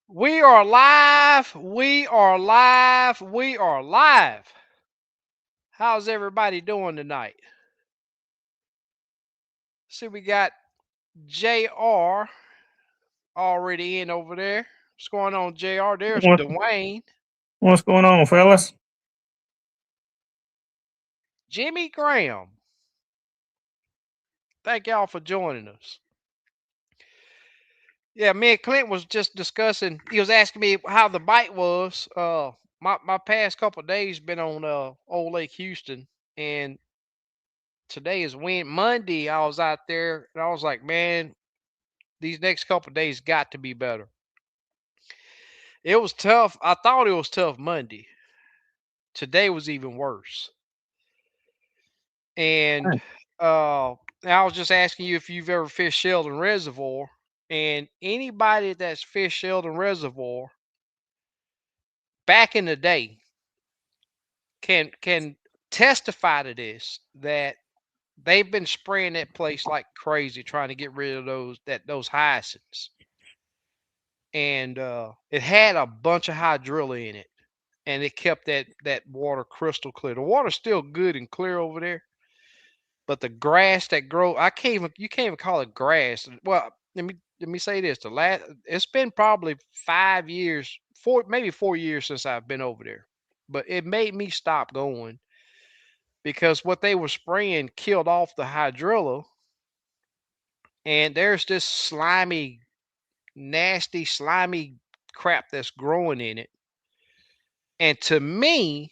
We are live. We are live. We are live. How's everybody doing tonight? See, we got JR already in over there. What's going on, JR? There's What, Dwayne, what's going on, fellas? Jimmy Graham. Thank y'all for joining us. Yeah, me and Clint was just discussing. He was asking me how the bite was. My past couple of days been on Old Lake Houston, and today is Monday. I was out there, and I was like, man, these next couple of days got to be better. It was tough. I thought it was tough Monday. Today was even worse. And I was just asking you if you've ever fished Sheldon Reservoir. And anybody that's fished Sheldon Reservoir back in the day can testify to this, that they've been spraying that place like crazy trying to get rid of those hyacinths. And it had a bunch of hydrilla in it, and it kept that water crystal clear. The water's still good and clear over there, but the grass that grow, I can't even you can't even call it grass. Well, let me say this: the last it's been probably 5 years, maybe 4 years since I've been over there, but it made me stop going because what they were spraying killed off the hydrilla, and there's this slimy, nasty, slimy crap that's growing in it. And to me,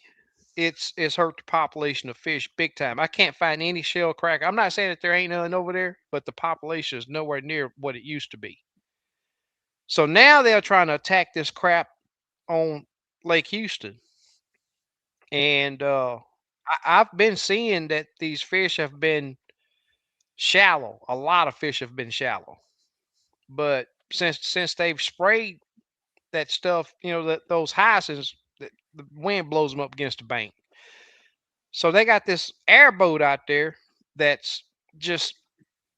it's hurt the population of fish big time. I can't find any shell crack. I'm not saying that there ain't none over there, but the population is nowhere near what it used to be. So now they're trying to attack this crap on Lake Houston, and I've been seeing that these fish have been shallow. A lot of fish have been shallow, but since they've sprayed that stuff, that those hyacinths, the wind blows them up against the bank. So they got this airboat out there that's just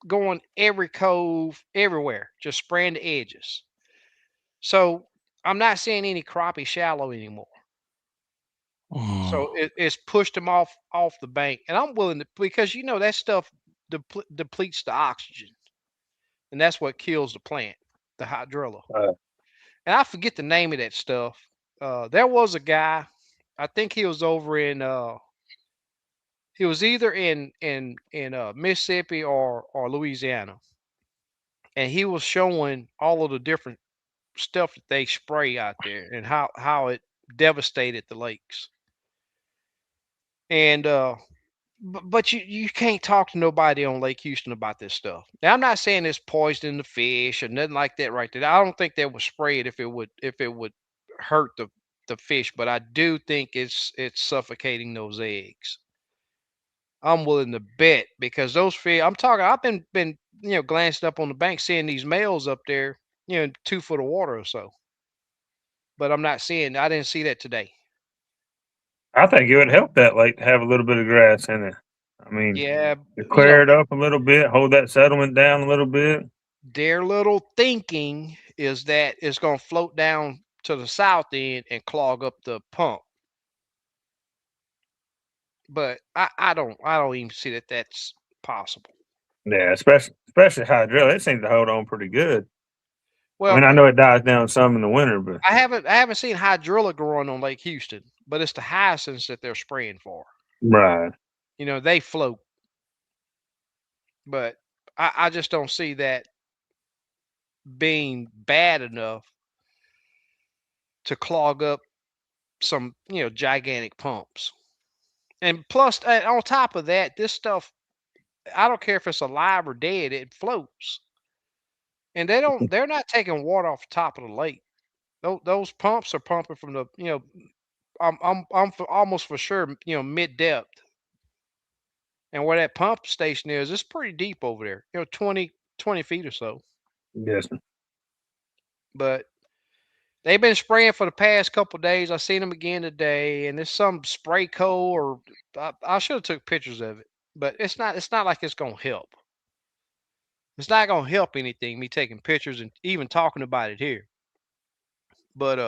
going every cove, everywhere, just spraying the edges. So I'm not seeing any crappie shallow anymore. So it's pushed them off the bank, and I'm willing to, because that stuff depletes the oxygen, and that's what kills the plant, the hydrilla. Uh, And I forget the name of that stuff. There was a guy, I think he was over in he was either in Mississippi or Louisiana, and he was showing all of the different stuff that they spray out there and how it devastated the lakes. And but you can't talk to nobody on Lake Houston about this stuff. Now I'm not saying it's poisoning the fish or nothing like that right there. I don't think they would spray it if it would hurt the fish, but I do think it's suffocating those eggs. I'm willing to bet because those fish I'm talking, I've been glancing up on the bank, seeing these males up there, 2 foot of water or so. But I didn't see that today. I think it would help that lake to have a little bit of grass in it. I mean, Yeah, to clear it up a little bit, hold that settlement down a little bit. their little thinking is that it's going to float down to the south end and clog up the pump. But I don't even see that that's possible. Yeah, especially hydrilla. It seems to hold on pretty good. I Well, mean, I know it dies down some in the winter, but I haven't seen hydrilla growing on Lake Houston, but it's the hyacinths that they're spraying for. right. They float, but I just don't see that being bad enough to clog up some gigantic pumps. And plus, on top of that, this stuff, I don't care if it's alive or dead, it floats. And they're not taking water off the top of the lake. Those pumps are pumping from I'm almost for sure, mid depth. And where that pump station is, it's pretty deep over there, 20 feet or so. Yes. But they've been spraying for the past couple of days. I seen them again today, and there's some spray coal, or I should have took pictures of it, but it's not like it's gonna help. It's not gonna help anything, me taking pictures and even talking about it here. But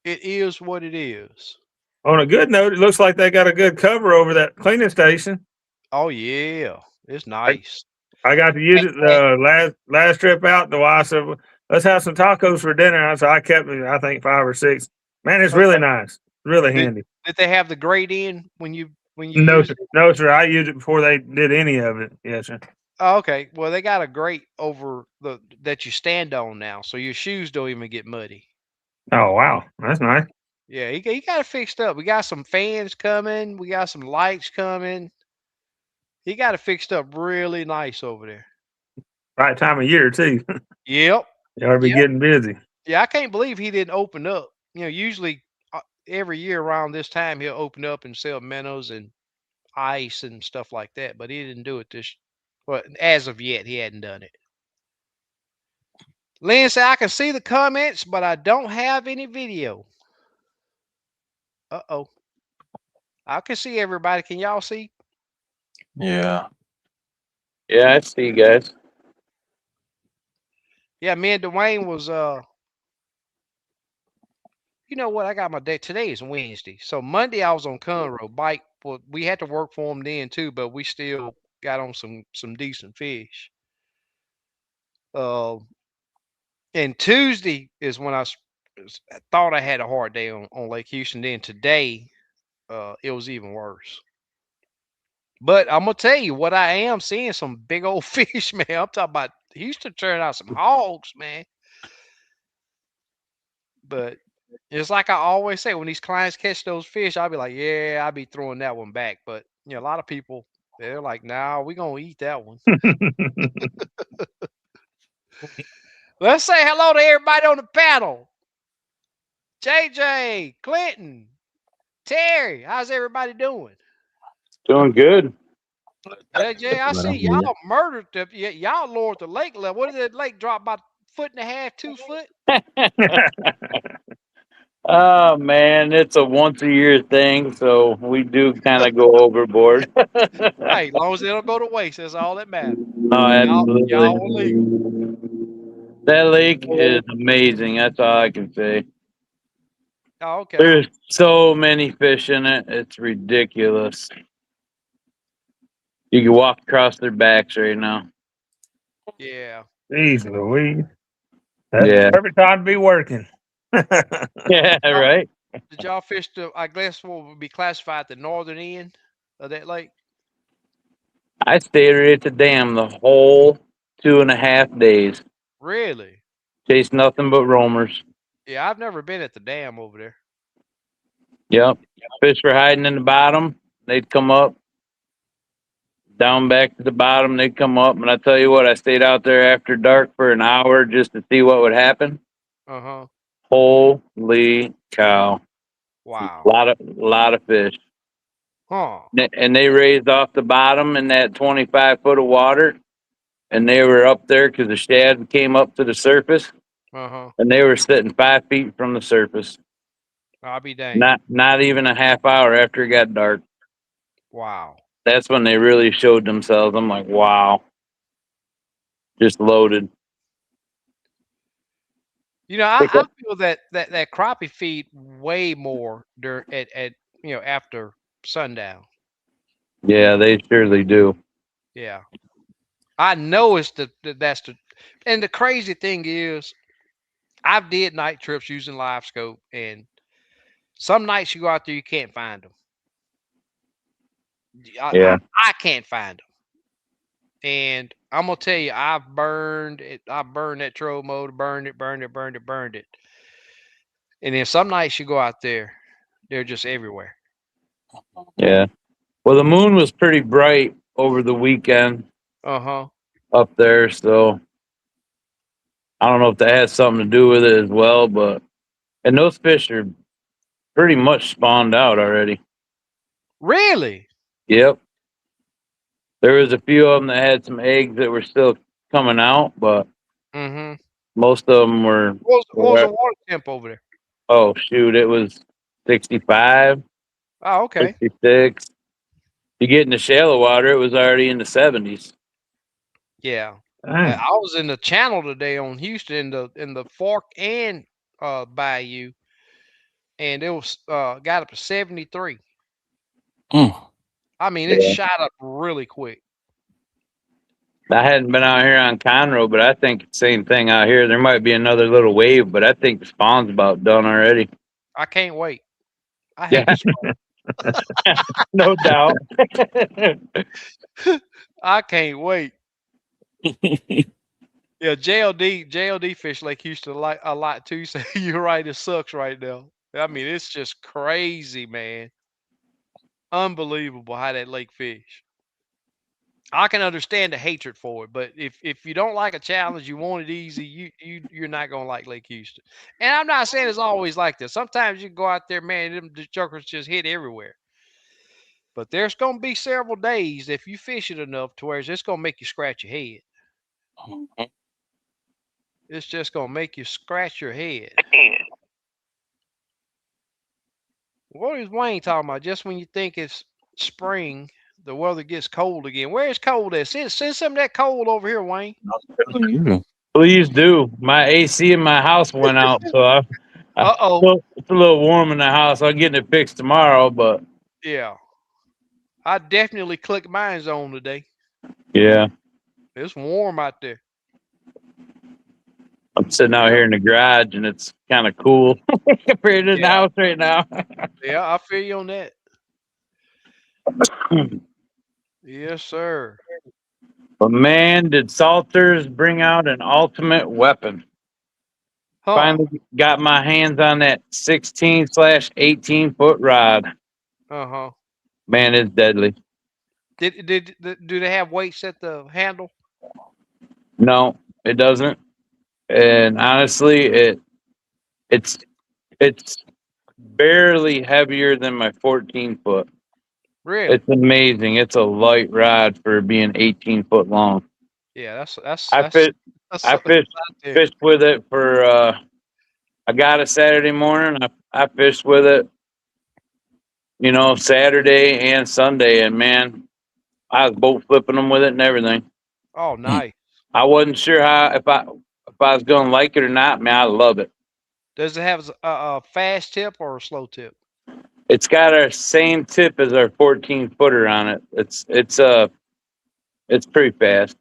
it is what it is. On a good note, it looks like they got a good cover over that cleaning station. Oh yeah, it's I, nice. I got to use And, it last trip out. The wife said, "Let's have some tacos for dinner." So I kept it. I think 5 or 6. Man, it's really okay. nice. Really Did handy. did they have the grate in when you No, used sir. it? No, sir. I used it before they did any of it. Yes, sir. Oh, okay. Well, they got a grate over the that you stand on now, so your shoes don't even get muddy. Oh wow, that's nice. Yeah, he got it fixed up. We got some fans coming. We got some lights coming. He got it fixed up really nice over there. Right time of year too. Yep. You ought to be Yep. getting busy. Yeah, I can't believe he didn't open up. Usually every year around this time he'll open up and sell minnows and ice and stuff like that, but he didn't do it this. Well, as of yet, he hadn't done it. Lynn said, I can see the comments, but I don't have any video. Uh-oh. I can see everybody. Can y'all see? Yeah. Yeah, I see, guys. Yeah, me and Dwayne was you know what? I got my day. Today is Wednesday. So Monday I was on Conroe. Bike, well, we had to work for him then too, but we still got on some decent fish. Uh, and Tuesday is when I thought I had a hard day on Lake Houston. Then today, it was even worse. But I'm gonna tell you what I am seeing some big old fish, man. I'm talking about Houston turning out some hogs, man. But it's like I always say, when these clients catch those fish, I'll be like, yeah, I'll be throwing that one back. But a lot of people, they're like, nah, we gonna eat that one. Let's say hello to everybody on the panel. JJ, Clinton, Terry, how's everybody doing? Doing good. JJ, I see y'all murdered y'all lowered the lake level. What did that lake drop about a foot and a half, 2 foot? Oh man, it's a once a year thing, so we do kind of go overboard. Hey, as long as they don't go to waste, that's all that matters. No, Y'all absolutely. were legal. That lake is amazing. That's all I can say. Oh, okay. There's so many fish in it. It's ridiculous. You can walk across their backs right now. Yeah. Jeez Louise. That's the Yeah. perfect time to be working. Yeah, Y'all, right. did y'all fish the, I guess what would be classified the northern end of that lake? I stayed right at the dam the whole 2.5 days. Really? Chased nothing but roamers. Yeah, I've never been at the dam over there. Yep. Fish were hiding in the bottom. They'd come up, down back to the bottom. They'd come up. And I tell you what, I stayed out there after dark for an hour just to see what would happen. Uh-huh. Holy cow. Wow. Lot of fish. Huh. And they raised off the bottom in that 25 foot of water. And they were up there because the shad came up to the surface. Uh-huh. And they were sitting 5 feet from the surface. I'll be dang. Not even a half hour after it got dark. Wow. That's when they really showed themselves. I'm like, wow, just loaded. I feel that crappie feed way more during at after sundown. Yeah, they surely do. Yeah. I know it's that's the and the crazy thing is I've did night trips using live scope, and some nights you go out there you can't find them. I, Yeah, I can't find them. And I'm gonna tell you, I've burned it. I burned that troll motor, burned it. And then some nights you go out there, they're just everywhere. yeah. Well, the moon was pretty bright over the weekend Uh huh. up there, so I don't know if that has something to do with it as well. But and those fish are pretty much spawned out already. Really? Yep, there was a few of them that had some eggs that were still coming out, but Mm-hmm. most of them were. What was the water temp over there? Oh shoot, it was 65, Oh, okay. 66. You get in the shallow water, it was already in the 70s. Yeah. I Dang. was in the channel today on Houston in the fork and bayou, and it was got up to 73. Mm. I mean, it Yeah. shot up really quick. I hadn't been out here on Conroe, but I think it's the same thing out here. There might be another little wave, but I think the spawn's about done already. I can't wait. I hate Yeah, the spring. no doubt. I can't wait. Yeah, JLD fish Lake Houston like a lot too. So you're right, it sucks right now. I mean, it's just crazy, man. Unbelievable how that lake fish. I can understand the hatred for it, but if you don't like a challenge, you want it easy, you're not gonna like Lake Houston. And I'm not saying it's always like this. Sometimes you go out there, man, them the jokers just hit everywhere. But there's gonna be several days if you fish it enough to where it's gonna make you scratch your head. It's just gonna make you scratch your head. What is Wayne talking about? Just when you think it's spring, the weather gets cold again. Where is cold at? Send some of that cold over here, Wayne. You. Please do. My AC in my house went out, so Uh oh. well, it's a little warm in the house. I'm getting it fixed tomorrow, but Yeah. I definitely clicked mine's on today. yeah, It's warm out there. I'm sitting out Yeah. here in the garage and it's kind of cool compared to the Yeah. house right now. Yeah. I feel you on that. Yes, sir. But man, did Salters bring out an ultimate weapon. Huh. Finally got my hands on that 16/18 foot rod. Uh-huh. Man, it's deadly. Do they have weights at the handle? No, it doesn't. And honestly, it's it's barely heavier than my 14 foot. Really? It's amazing. It's a light rod for being 18 foot long. Yeah, that's I that's fit that's I something fished out there. fished with it for I got it Saturday morning. I fished with it, Saturday and Sunday, and man, I was boat flipping them with it and everything. Oh, nice. I wasn't sure how if I was gonna like it or not. Man, I love it. Does it have a fast tip or a slow tip? It's got our same tip as our 14 footer on it. It's pretty fast.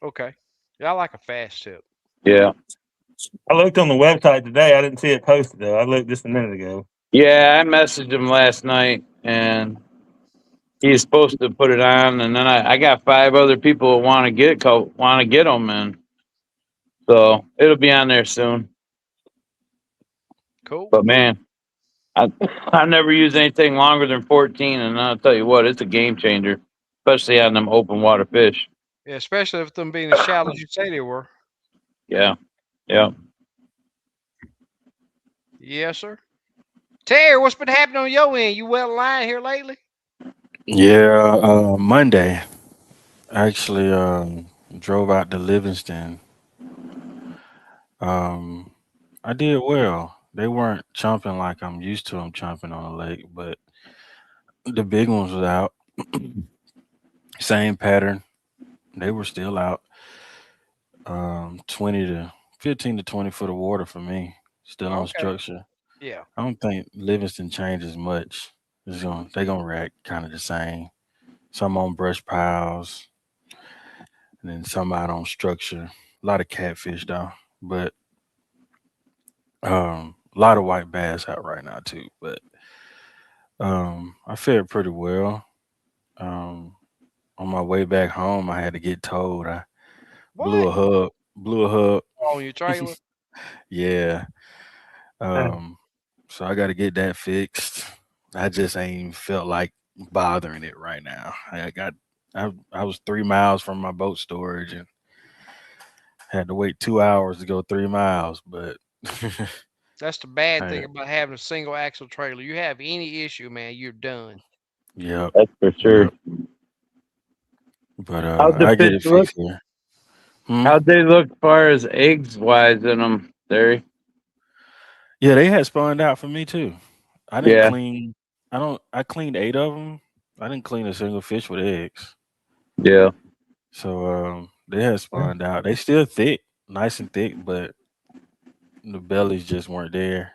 Okay. Yeah, I like a fast tip. Yeah. I looked on the website today. I didn't see it posted though. I looked just a minute ago. Yeah, I messaged him last night and he's supposed to put it on, and then I got 5 other people that want to get them, and so it'll be on there soon. Cool. But man, I I never used anything longer than 14, and I'll tell you what, it's a game changer, especially on them open water fish. Yeah, especially if them being as shallow as you say they were. Yeah, yeah. Yes, sir. Terry, what's been happening on your end? You well aligned here lately? Yeah, Monday. I actually drove out to Livingston. Um, I did well. They weren't chomping like I'm used to them chomping on the lake, but the big ones was out. Same pattern. They were still out. 20 to 15 to 20 foot of water for me. Still on Okay. structure. Yeah. I don't think Livingston changes much. They gonna react kind of the same. Some on brush piles, and then some out on structure. A lot of catfish though, but a lot of white bass out right now too. But I fared pretty well. Um, on my way back home, I had to get towed. I blew What? a hub. Blew a hub. On your trailer? Yeah. Uh, Um, so I got to get that fixed. I just ain't felt like bothering it right now. I was 3 miles from my boat storage and had to wait 2 hours to go 3 miles. But That's the bad I, thing about having a single axle trailer. You have any issue, man, you're done. yep, That's for sure. yep. But How'd the I get fish it look? fixed here. Hmm? How'd they look as far as eggs wise in them, Larry? Yeah, they had spawned out for me too. I didn't Yeah, clean. I don't. I cleaned 8 of them. I didn't clean a single fish with eggs. yeah. So they had spawned out. They still thick, nice and thick, but the bellies just weren't there.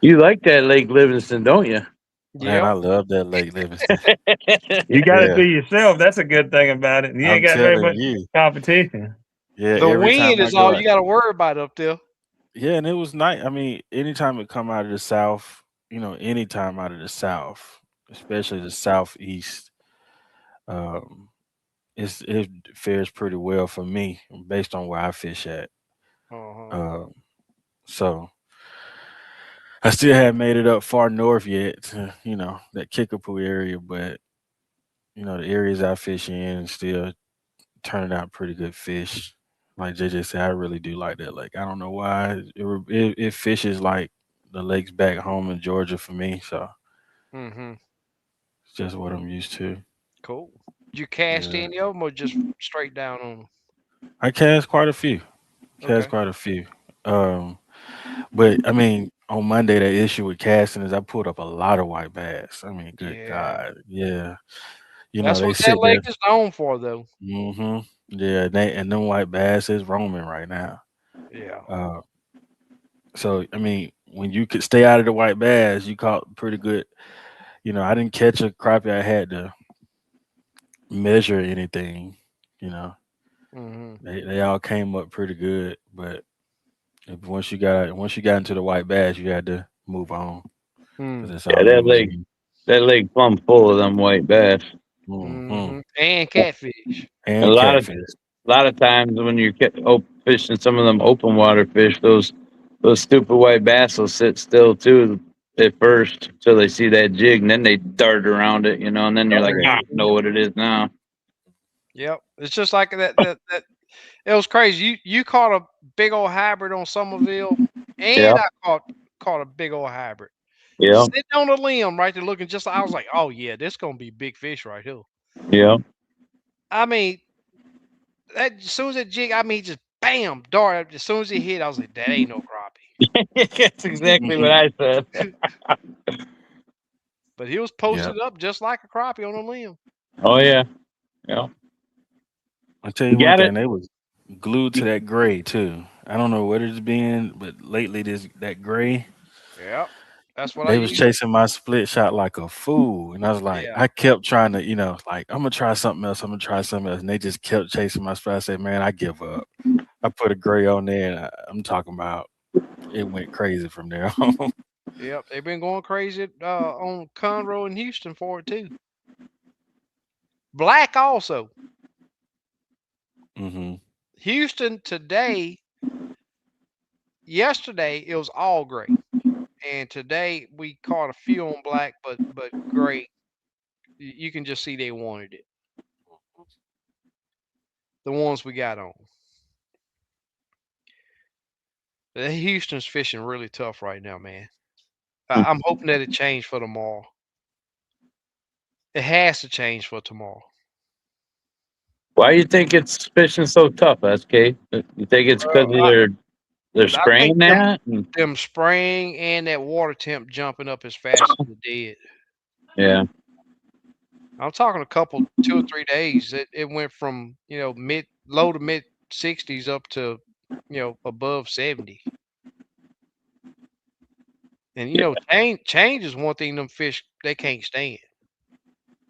You like that Lake Livingston, don't you? Man, Yep. I love that Lake Livingston. You got it Yeah, to yourself. That's a good thing about it. You ain't I'm got very telling much you. competition. Yeah, The every wind time I is all go you out. got to worry about up there. Yeah, and it was nice. I mean, anytime it come out of the south, anytime out of the south, especially the southeast, um, it fares pretty well for me based on where I fish at. Uh-huh. Um, so I still haven't made it up far north yet to, that Kickapoo area, but the areas I fish in still turning out pretty good fish. Like JJ said, I really do like that lake. I don't know why it fishes like the lakes back home in Georgia for me. So Mm-hmm. it's just what I'm used to. Cool. Did you cast Yeah, any of them or just straight down on them? I cast quite a few. Cast Okay. quite a few. Um, but I mean, on Monday, the issue with casting is I pulled up a lot of white bass. I mean, good Yeah. God, yeah. That's They what that sit lake there. is known for, though. Yeah, and them white bass is roaming right now. Yeah. Uh, so I mean, when you could stay out of the white bass, you caught pretty good. I didn't catch a crappie. I had to measure anything. You know, Mm-hmm. they all came up pretty good, but once you got into the white bass, you had to move on because Mm. that's Yeah, all it was in. that lake plumb full of them white bass. Hmm. Mm-hmm. And catfish. And And catfish. a lot of times when you're fishing some of them open water fish, those stupid white bass will sit still too at first until they see that jig, and then they dart around it, and then you're Oh like, yeah. ah, I know what it is now. Yep. It's just like that. It was crazy. You caught a big old hybrid on Somerville, Yeah, and I caught a big old hybrid yeah, sitting on a limb right there, looking just. I was like, oh yeah, this gonna be big fish right here. yeah. I mean, as soon as that jig, I mean, just bam, dart. As soon as it hit, I was like, that ain't no That's exactly what I said. crappie. But he was Yeah. posted up just like a crappie on a limb. Oh yeah, yeah. I'll tell You you one got it. thing, they was glued to that gray too. I don't know what it's been, but lately that gray, Yep, that's what I they was use. chasing my split shot like a fool. And I was like, Yeah, I kept trying to, like, I'm gonna try something else, I'm gonna try something else. And they just kept chasing my split. I said, man, I give up. I put a gray on there and I'm talking about it went crazy from there on. yep. They've been going crazy on Conroe in Houston for it too. Black also. Hmm. Houston today, yesterday it was all gray, and today we caught a few on black, but gray. You can just see they wanted it. The ones we got on. Houston's fishing really tough right now, man. I'm hoping that it changed for tomorrow. It has to change for tomorrow. Why you think it's fishing so tough, SK? You think it's because Uh, they're I think spraying that? them spraying and that water temp jumping up as fast as it did. Yeah, I'm talking a couple 2 or 3 days. It went from low to mid 60s up to above 70. And yeah, change is one thing them fish they can't stand.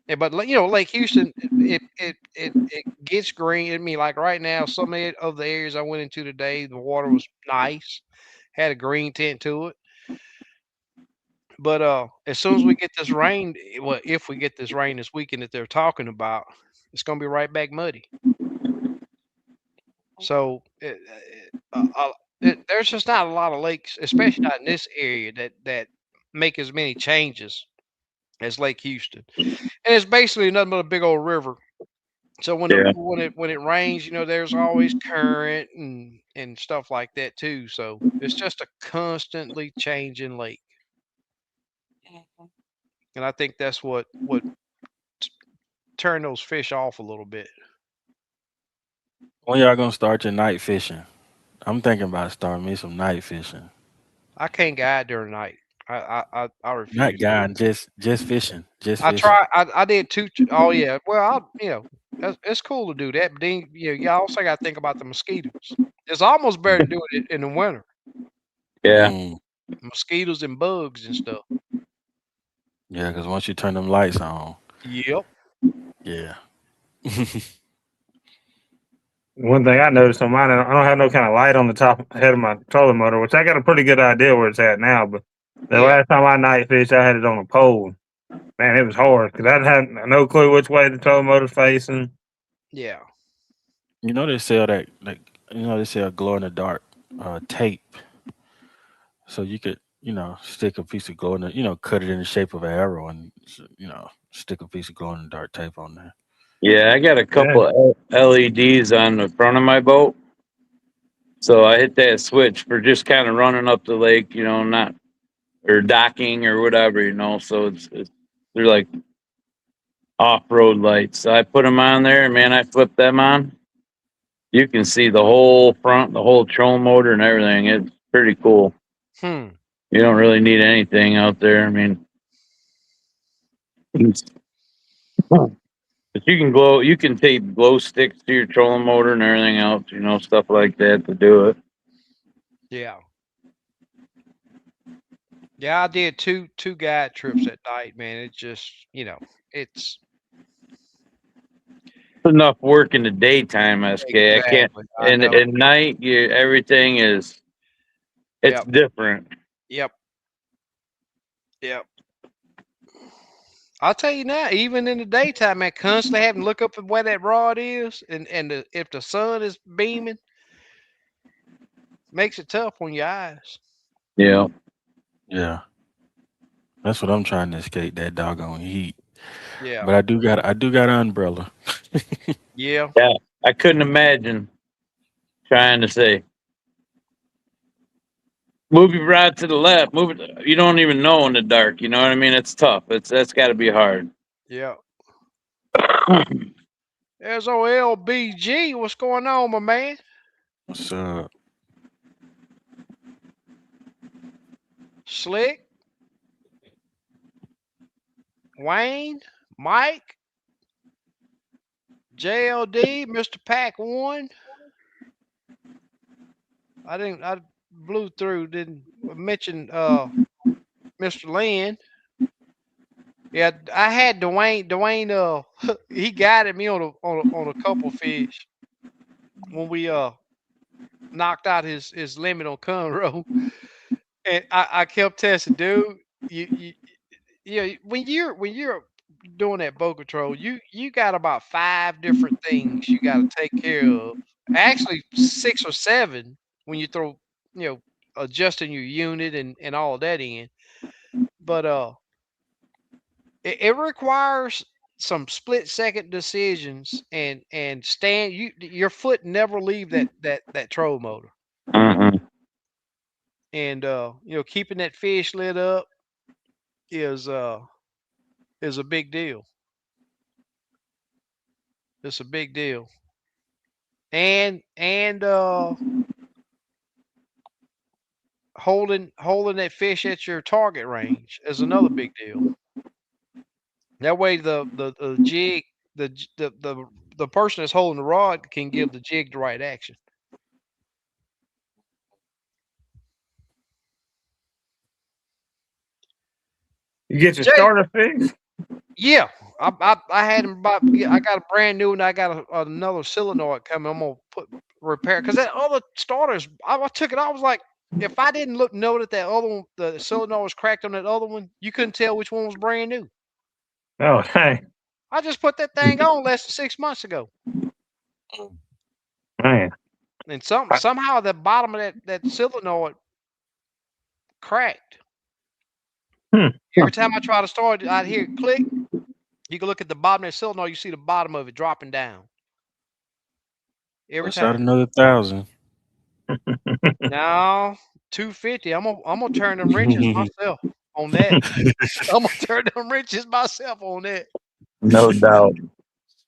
Yeah, but Lake Houston, it gets green. I mean, like right now, some of the areas I went into today, the water was nice, had a green tint to it. But as soon as we get this rain, well, if we get this rain this weekend that they're talking about, it's gonna be right back muddy. So there's just not a lot of lakes, especially not in this area, that make as many changes as Lake Houston. And it's basically nothing but a big old river. So yeah. when it rains, there's always current and stuff like that too. So it's just a constantly changing lake, and I think that's what turn those fish off a little bit. When y'all gonna start your night fishing? I'm thinking about starting me some night fishing. I can't guide during the night. I Not refuse. guy, just fishing. Just I fishing. try. I did two. Oh yeah. Well, it's cool to do that, but then you also got to think about the mosquitoes. It's almost better to do it in the winter. Yeah. Mosquitoes and bugs and stuff. Yeah, because once you turn them lights on, Yep. yeah. One thing I noticed on mine, I don't have no kind of light on the top head of my trolling motor, which I got a pretty good idea where it's at now. But the Yeah. last time I night fished, I had it on a pole. Man, it was hard because I had no clue which way the trolling motor's facing. Yeah. You know they sell that like they sell glow in the dark tape, so you could stick a piece of glow in the cut it in the shape of an arrow and stick a piece of glow in the dark tape on there. Yeah, I got a Yeah, couple LEDs on the front of my boat. So I hit that switch for just kind of running up the lake, not or docking or whatever, So it's they're like off-road lights. So I put them on there, and man, I flip them on. You can see the whole front, the whole trolling motor, and everything. It's pretty cool. Hmm. You don't really need anything out there. I mean, but you can you can tape glow sticks to your trolling motor and everything else, stuff like that to do it. Yeah. Yeah, I did two guide trips at night, man. It just, it's Enough work in the daytime, SK. I can't. exactly. I And know. at night, everything it's Yep. different. Yep. Yep. I'll tell you now, even in the daytime, man, constantly having to look up at where that rod is, and if the sun is beaming, makes it tough on your eyes. Yeah, Yeah, that's what I'm trying to escape that doggone heat. Yeah. But I do got an umbrella. Yeah. yeah. I couldn't imagine trying to say move your rod to the left. Move it. You don't even know in the dark. You know what I mean? It's tough. That's got to be hard. Yeah. There's old LBG. What's going on, my man? So Slick, Wayne, Mike, JLD, Mr. Pack One. I blew through, didn't mention Mr. Lynn. Yeah, I had Dwayne he guided me on a couple fish when we knocked out his limit on Conroe. And I kept testing, dude. You when you're doing that bow control, you got about 5 different things you got to take care of. Actually, 6 or 7 when you throw, you know, adjusting your unit and all that in. But it requires some split second decisions and stand your foot never leave that troll motor. Mm-hmm. And keeping that fish lit up is uh is a big deal. It's a big deal. And holding that fish at your target range is another big deal. That way the jig the person that's holding the rod can give the jig the right action. you get your Jay, starter fixed. yeah, I had him about. Yeah, I got a brand new, and I got another solenoid coming. I'm gonna put repair because that other starters. I took it. I was like, if I didn't know that other one, the solenoid was cracked on that other one, you couldn't tell which one was brand new. Oh, dang, I just put that thing on less than 6 months ago, man. and I, somehow the bottom of that solenoid cracked. hmm. Every time I try to start it, I'd hear it click. You can look at the bottom of that solenoid. You see the bottom of it dropping down every bust out time. another 1,000. No, 250. I'm gonna turn them wrenches myself on that. I'm gonna turn them wrenches myself on that. No doubt.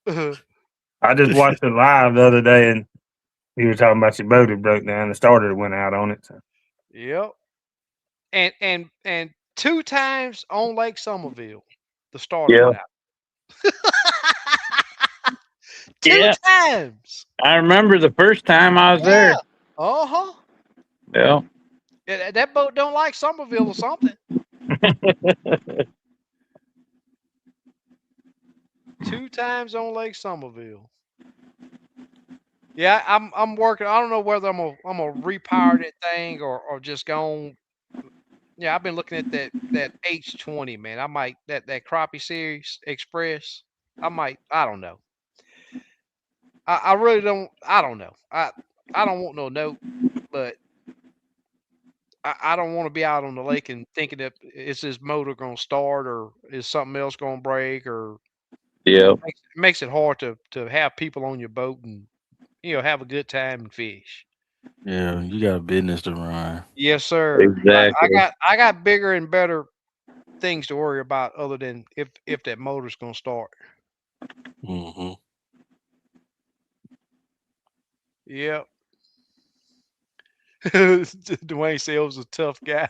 I just watched it live the other day, and you were talking about your boat that broke down. The starter went out on it. So. Yep. And 2 times on Lake Somerville, the starter Yeah. went out. Two Yeah. times. I remember the first time I was Yeah. there. Uh-huh. Yeah. Yeah, that boat don't like Somerville or something. 2 times on Lake Somerville. Yeah, I'm working. I don't know whether I'm gonna repower that thing or just go on. Yeah, I've been looking at that H20, man. I might that crappie series express. I don't know. I really don't. I don't know. I don't want no note, but I don't want to be out on the lake and thinking that is this motor gonna start or is something else gonna break or Yeah, makes it hard to have people on your boat and have a good time and fish. Yeah, you got a business to run. Yes, sir. exactly. I got bigger and better things to worry about other than if that motor's gonna start. Hmm. Yep. Dwayne Sales was a tough guy.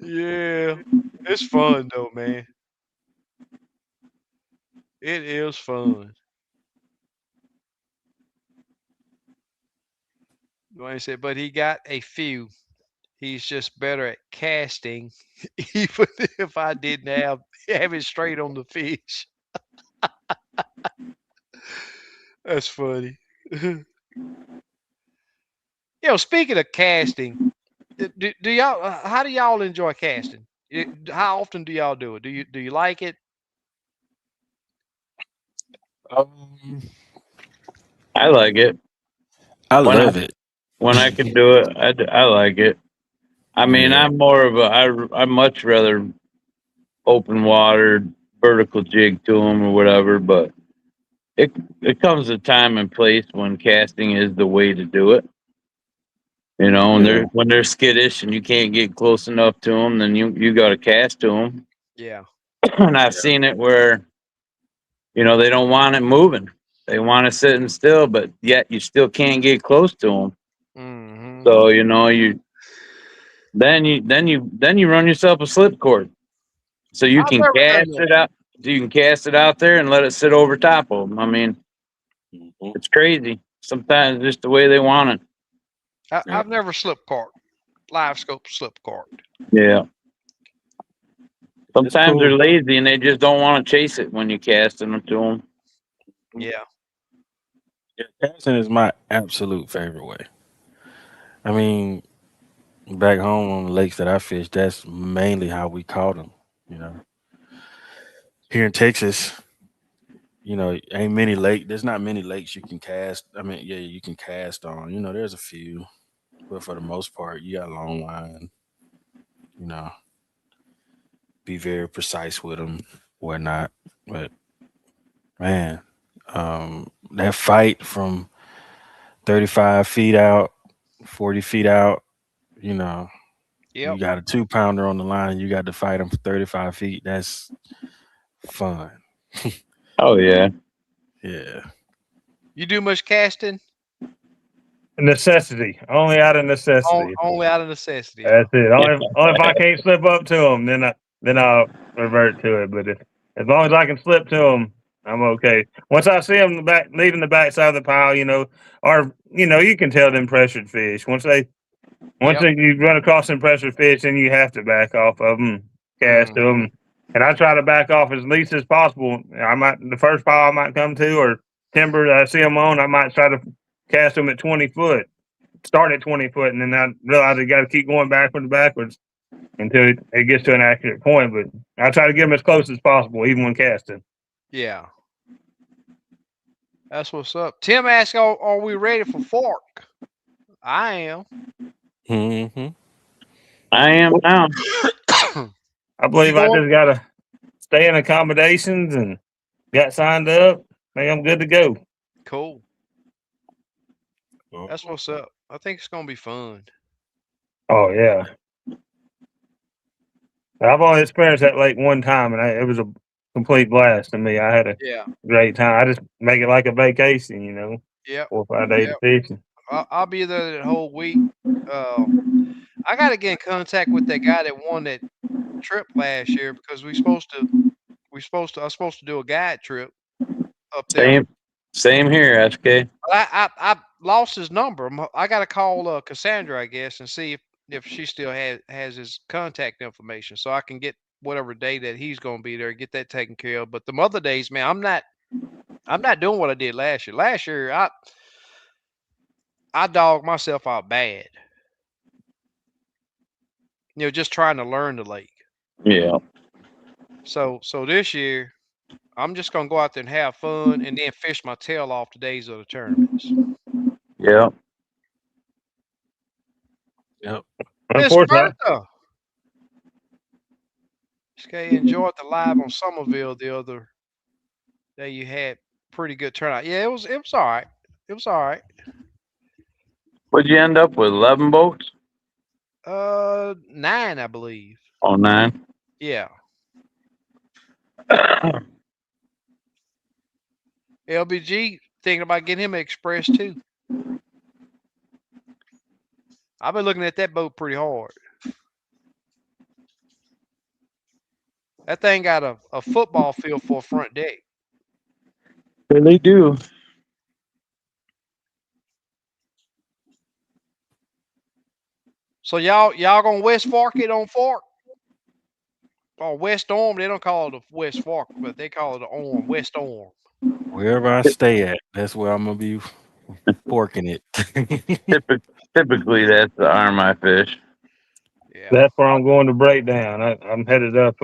Yeah. It's fun though, man. It is fun. Dwayne said, but he got a few. He's just better at casting, even if I didn't have it straight on the fish. That's funny. Speaking of casting, do y'all? How do y'all enjoy casting? How often do y'all do it? Do you like it? Um, I like it I when I love it. when I can do it. I like it. I mean, Yeah, I'm more of I much rather open water, vertical jig to them or whatever. But it it comes a time and place when casting is the way to do it. You know, yeah, when they're skittish and you can't get close enough to them, then you got to cast to them. Yeah. And I've seen it where they don't want it moving; they want it sitting still, but yet you still can't get close to them. Hmm. So you run yourself a slip cord, so you I've can never done cast that. it out. You can cast it out there and let it sit over top of them. I mean, mhm, it's crazy. Sometimes just the way they want it. yeah. I've never slip cart, live scope slip cart. Yeah. It's Sometimes they're cool. lazy and they just don't want to chase it when you cast them to them. Yeah. Yeah, casting is my absolute favorite way. I mean, back home on the lakes that I fish, that's mainly how we caught them. You know, here in Texas, ain't many lake. There's not many lakes you can cast. I mean, yeah, you can cast on. There's a few, but for the most part, you got long line. You know, be very precise with them, whatnot. But man, that fight from 35 feet out, 40 feet out, you know, you Yep. got a 2 pounder on the line, you got to fight him for 35 feet. That's fun. Oh yeah. Yeah. You do much casting? Necessity, only out of necessity. Only out of necessity, huh? That's it. Only if I can't slip up to them, then I'll revert to it. But as long as I can slip to them, I'm okay. Once I see them leaving the back side of the pile, or you can tell them pressured fish. Yep. You run across some pressured fish, then you have to back off of them, cast to Hmm. them, and I try to back off as least as possible. The first pile I might come to or timber that I see them on, I might try to cast them at 20 foot, start at 20 foot, and then I realize I got to keep going backwards until it gets to an accurate point. But I try to get them as close as possible, even when casting. Yeah. That's what's up. Tim asked, are we ready for fork? I am. Hmm. I am now. I You believe I going? just got to stay in accommodations and got signed up. I think I'm good to go. Cool. That's what's up. I think it's gonna be fun. Oh yeah, I've only experienced that lake one time, and it was a complete blast to me. I had a Yeah. great time. I just make it like a vacation, Yep. 4 or 5 days Yep. of fishing. I'll be there that whole week. Uh, I got to get in contact with that guy that won that trip last year because I was supposed to do a guide trip up there. Same here, SK. I lost his number. I got to call Cassandra, I guess, and see if she still has his contact information, so I can get whatever day that he's going to be there, get that taken care of. But the other days, man, I'm not doing what I did last year. Last year, I dogged myself out bad. Just trying to learn the lake. Yeah. So this year, I'm just gonna go out there and have fun, and then fish my tail off the days of the tournaments. Yeah. Yep. Miss Unfortunately, Bertha, okay, enjoyed the live on Somerville the other day. You had pretty good turnout. Yeah, it was all right. It was all right. What'd you end up with? 11 boats? 9, I believe. Oh, 9. Yeah. LBG thinking about getting him an Express too. I've been looking at that boat pretty hard. That thing got a football field for a front deck. They do. So y'all gonna West Fork it on Fork? Or West Orm? They don't call it a West Fork, but they call it the Orm, West Orm. Wherever I stay at, that's where I'm gonna be forking it. Typically, that's the arm I fish. Yeah. that's where I'm going to break down. I'm headed up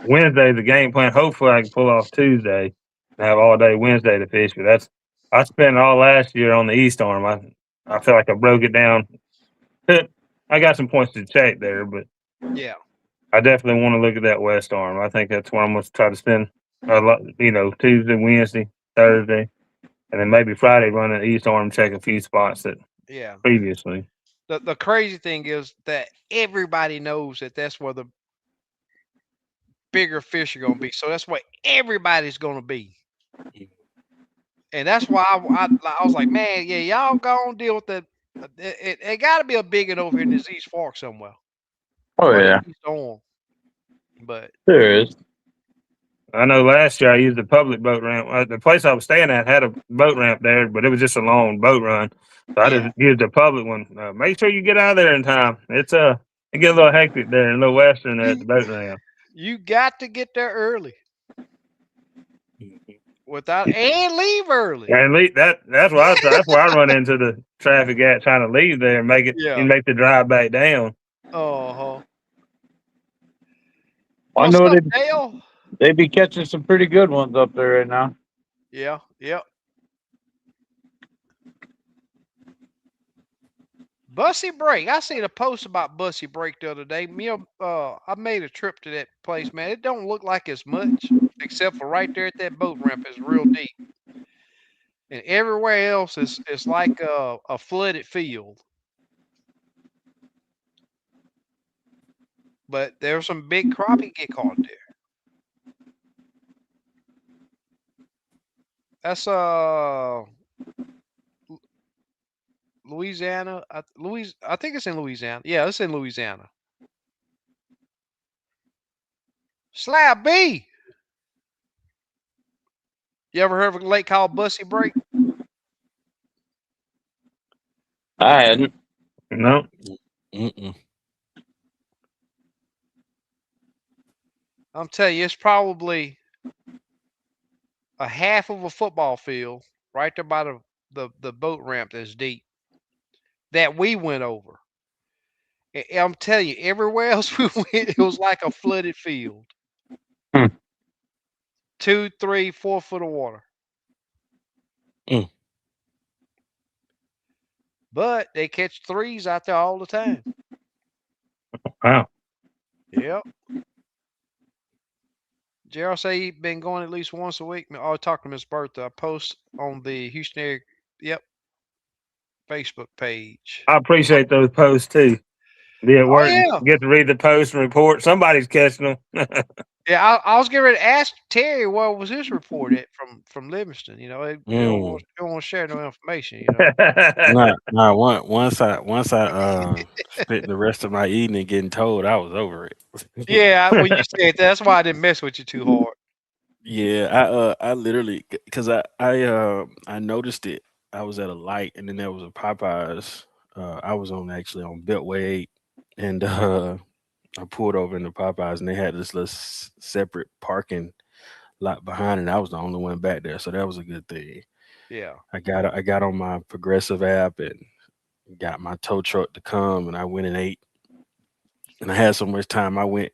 Wednesday. The game plan. Hopefully, I can pull off Tuesday and have all day Wednesday to fish. But I spent all last year on the East Arm. I feel like I broke it down. I got some points to check there, but Yeah. I definitely want to look at that West Arm. I think that's where I'm going to try to spend a lot. Tuesday, Wednesday, Thursday, and then maybe Friday running the East Arm, check a few spots that Yeah. previously. The crazy thing is that everybody knows that that's where the bigger fish are gonna be. So that's where everybody's gonna be. And that's why I was like, man, yeah, y'all go on deal with that. It got to be a big one over here in this East Fork somewhere, Oh, or the yeah. East Orm. But There is. I know last year I used the public boat ramp. The place I was staying at had a boat ramp there, but it was just a long boat run. So I yeah, just used the public one. Make sure you get out of there in time. It get a little hectic there and a little western there at the boat ramp. you got to get there early without and leave early. And that's where I run into the traffic at trying to leave there and Yeah. make the drive back down. Uh-huh. I What's know up, Dale? they be catching some pretty good ones up there right now. Yeah, yeah. Bussy Break. I seen a post about Bussy Break the other day. I made a trip to that place, man. It don't look like as much, except for right there at that boat ramp is real deep. And everywhere else is like a flooded field. But there's some big crappie get caught there. That's Louisiana. I think it's in Louisiana. Yeah, it's in Louisiana. Slab B. You ever heard of a lake called Bussy Break? I hadn't. No, Mm-mm. I'm telling you, it's probably a half of a football field right there by the boat ramp that's deep that we went over. I'm telling you, everywhere else we went, it was like a flooded field. Hmm. 2, 3, 4 foot of water. Mm. But they catch threes out there all the time. wow. Yep. Gerald say he been going at least once a week. I'll talk to Miss Bertha. I post on the Houston area, Facebook page. I appreciate those posts too. Be at Oh work and yeah. get to read the post and report. Somebody's catching them. Yeah, I was getting ready to ask Terry what was his report at from Livingston. They Mm. don't want to share no information. Nah. Once I spent the rest of my evening getting told, I was over it. Yeah, when you said that, that's why I didn't mess with you too hard. Yeah, I literally because I noticed it. I was at a light, and then there was a Popeyes. I was on actually on Beltway 8, and I pulled over in the Popeyes, and they had this little separate parking lot behind, and I was the only one back there, so that was a good thing. Yeah. I got on my Progressive app and got my tow truck to come, and I went and ate. And I had so much time. I went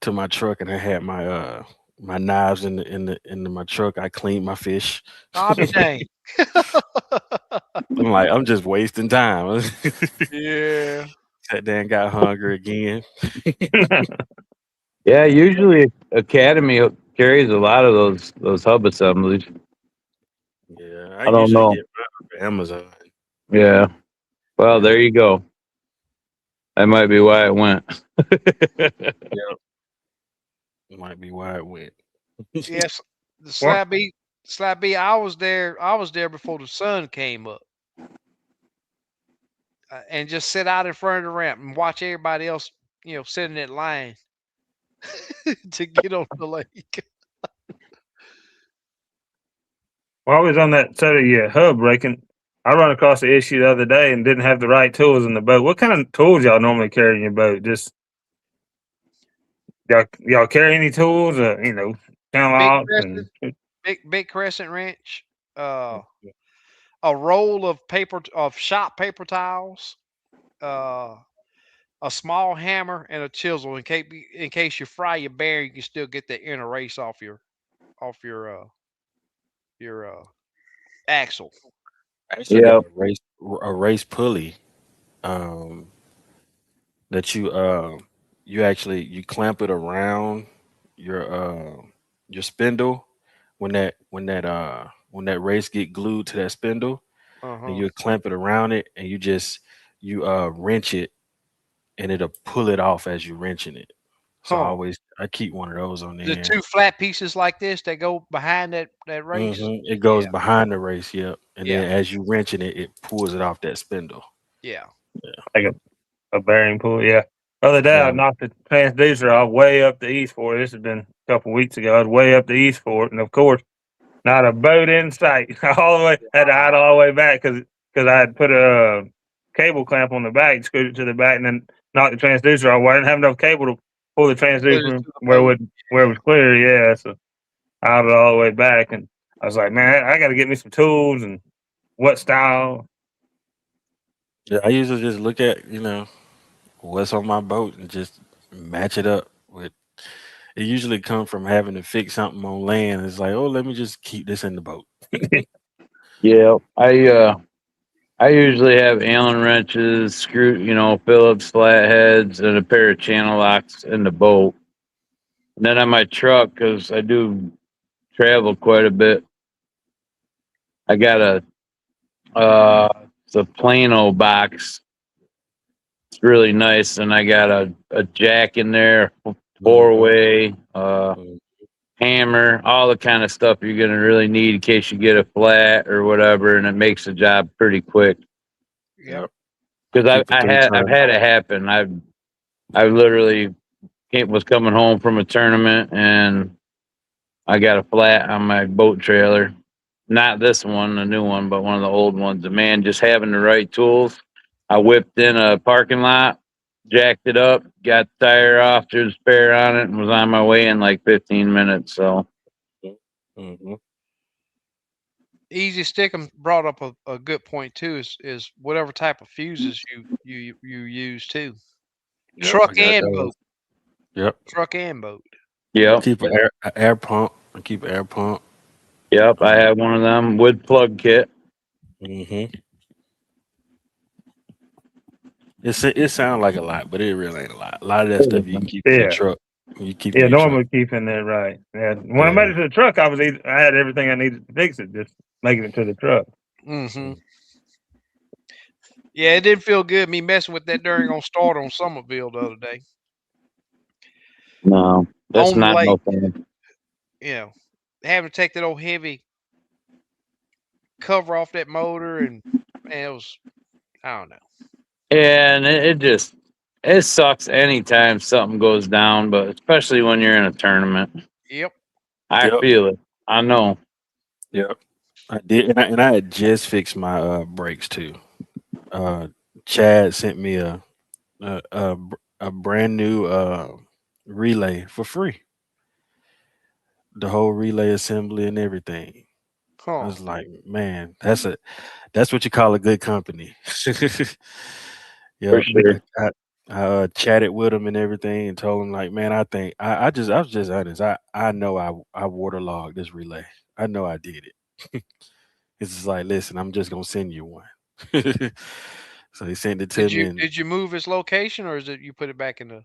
to my truck, and I had my knives in my truck. I cleaned my fish. I'll be dang. I'm like, I'm just wasting time. Yeah. Sat there and got hungry again. Yeah, usually Academy carries a lot of those hub assemblies. Yeah, I I don't usually know. get mine from Amazon. Yeah. Well, Yeah, there you go. That might be why it went. yeah, might be why it went. Yes. The What? Slab B. I was there. I was there before the sun came up, and just sit out in front of the ramp and watch everybody else, sit in that line to get on the lake. While I was on that set of your hub breaking, I run across the issue the other day and didn't have the right tools in the boat. What kind of tools y'all normally carry in your boat? Just y'all carry any tools? Channel Big locks and crescent, big crescent wrench, uh, a roll of shop paper towels, uh, a small hammer, and a chisel in case you fry your bearing, you can still get the inner race off your axle. I actually got Yeah. a race pulley. Um, that you clamp it around your your spindle when that race get glued to that spindle, Uh and huh. you clamp it around it, and you wrench it, and it'll pull it off as you wrenching it. So Huh. I keep one of those on The there. two flat pieces like this that go behind that race. It Yeah. goes behind the race, yep, and Yeah. then as you wrenching it, it pulls it off that spindle. Yeah. like a bearing pull. Yeah. Other day, I Yeah. knocked the transducer off way up the east for it. This has been a couple weeks ago. I was way up the east for it, and of course, not a boat in sight. All the way had to hide all the way back because I had put a cable clamp on the back, screwed it to the back, and then knocked the transducer off. Well, I didn't have enough cable to pull the Put it transducer to the where boat. it was clear. Yeah, so I had it all the way back, and I was like, man, I got to get me some tools and what style. Yeah, I usually just look at what's on my boat and just match it up with. It usually comes from having to fix something on land. It's like, oh, let me just keep this in the boat. Yeah. I usually have Allen wrenches, Phillips flatheads, and a pair of channel locks in the boat. And then on my truck, because I do travel quite a bit, I got it's a Plano box. It's really nice, and I got a jack in there, four Mhm, way, mhm. hammer, all the kind of stuff you're gonna really need in case you get a flat or whatever, and it makes the job pretty quick. Yep. Yep. I Because keep a three I've ton. had it happen. I literally was coming home from a tournament and I got a flat on my boat trailer. Not this one, the new one, but one of the old ones. And man, just having the right tools. I whipped in a parking lot, jacked it up, got the tire off, threw the spare on it, and was on my way in like 15 minutes. So, Mm-hmm. Easy Stickum brought up a good point too. Is whatever type of fuses you use too. Yep, I Truck got and those. boat. Yep. Truck and boat. yep, Keep an air pump. I keep an air pump. yep. I Um, have one of them with plug kit. hmm it sounds like a lot, but it really ain't a lot. A lot of that stuff you can keep in your Yeah. truck. You keep in Yeah, your truck. normally keeping that right. Yeah, when I made Yeah. it to the truck, I had everything I needed to fix it, just making it to the truck. Mm-hmm. Mm. Yeah, it didn't feel good me messing with that during on start on Somerville the other day No, that's on the not no lake. fun. Having to take that old heavy cover off that motor, and man, it was, I don't know. Yeah, and it sucks anytime something goes down, but especially when you're in a tournament. Yep. I Yep. feel it. I know. Yep. I did, and I had just fixed my brakes too. Uh, Chad sent me a brand new relay for free, the whole relay assembly and everything. I Huh. was like, man, that's what you call a good company. For Yep. sure. I chatted with him and everything and told him like, man, I think I was just honest. I know I waterlogged this relay. I know I did it. It's just like, listen, I'm just gonna send you one. So he sent it to Did me, you and did you move his location or is it you put it back in the?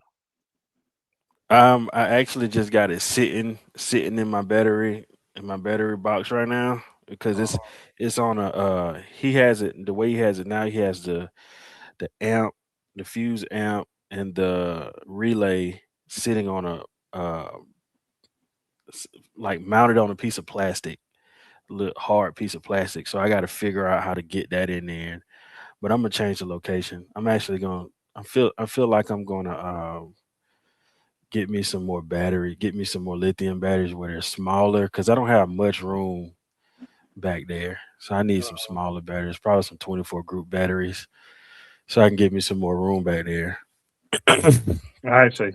I actually just got it sitting in my battery box right now because Uh, it's on a he has it the way he has it now. He has the amp, the fuse amp, and the relay sitting on a uh s- like mounted on a piece of plastic, little hard piece of plastic. So I got to figure out how to get that in there. But I'm gonna change the location. I'm actually gonna. I feel like I'm gonna get me some more battery, get me some more lithium batteries where they're smaller because I don't have much room back there. So I need some smaller batteries, probably some 24 group batteries, so I can get me some more room back there. I actually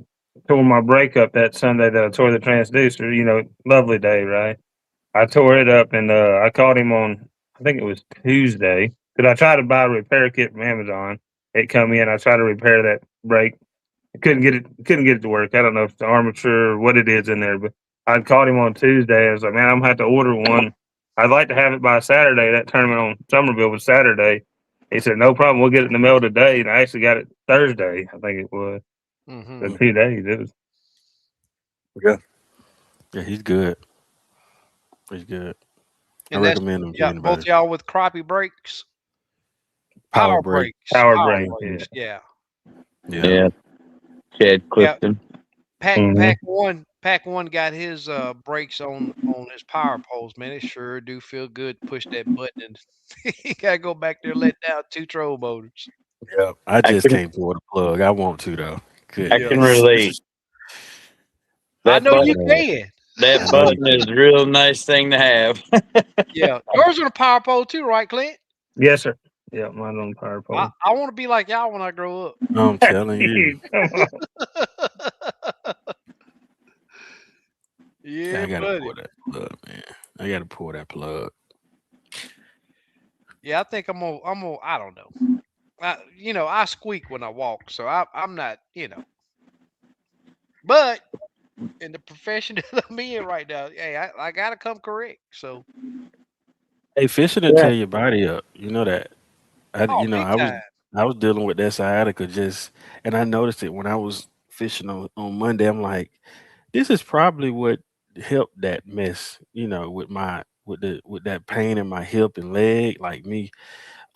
tore my brake up that Sunday that I tore the transducer. Lovely day, right? I tore it up and I called him on, I think it was Tuesday, because I tried to buy a repair kit from Amazon. It come in. I tried to repair that brake. I couldn't get it to work. I don't know if it's the armature or what it is in there, but I called him on Tuesday. I was like, man, I'm gonna have to order one. I'd like to have it by Saturday. That tournament on Somerville was Saturday. He said, no problem. We'll get it in the mail today. And I actually got it Thursday. I think it was. mm-hmm. In 2 days. It was. Yeah, yeah, he's good. He's good. I And that's recommend him to yeah, both anybody. y'all with crappie brakes, Power power break. brakes, Power power brain. Yeah. brakes. Yeah, Yeah. Yeah, Chad yeah. Clifton. Hmm. Pack one got his brakes on his power poles. Man, it sure do feel good. Push that button and he gotta go back there, let down two troll motors. Yeah. I I just can can't pull the plug. I want to though. I Yeah, can Goodness. relate. I That know I you button know. can. I that know you button can. is a real nice thing to have. Yeah, yours on a power pole too, right, Clint? Yes, sir. Yeah, mine on power pole. I want to be like y'all when I grow up. I'm telling you. Come on. Yeah, I gotta buddy. pull that plug, man. I gotta pull that plug. Yeah, I think I don't know. I squeak when I walk, so I'm not, but in the profession that I'm in right now, hey, I gotta come correct. So, Hey, fishing will Yeah. tear your body up. You know that. oh, big time. I was dealing with that sciatica and I noticed it when I was fishing on Monday. I'm like, this is probably what helped that mess. With with that pain in my hip and leg, like me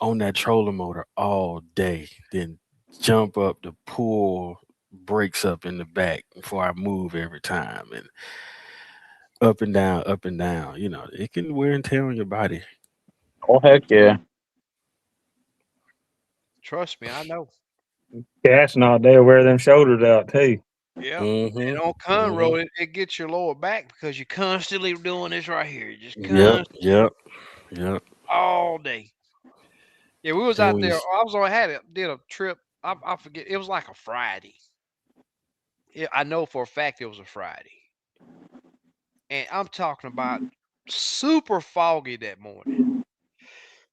on that trolling motor all day, then jump up to pull brakes up in the back before I move every time, and up and down. It can wear and tear on your body. Oh heck yeah. Trust me, I know. Casting all day will wear them shoulders out too. Yeah. Mm-hmm. And on Mm-hmm. Conroe, it gets your lower back because you're constantly doing this right here. You're just Yep. constantly Yep. Yep. all day. Yeah, we was And out when you there. I was on had it did a trip. I forget. It was like a Friday. Yeah, I know for a fact it was a Friday. And I'm talking about super foggy that morning.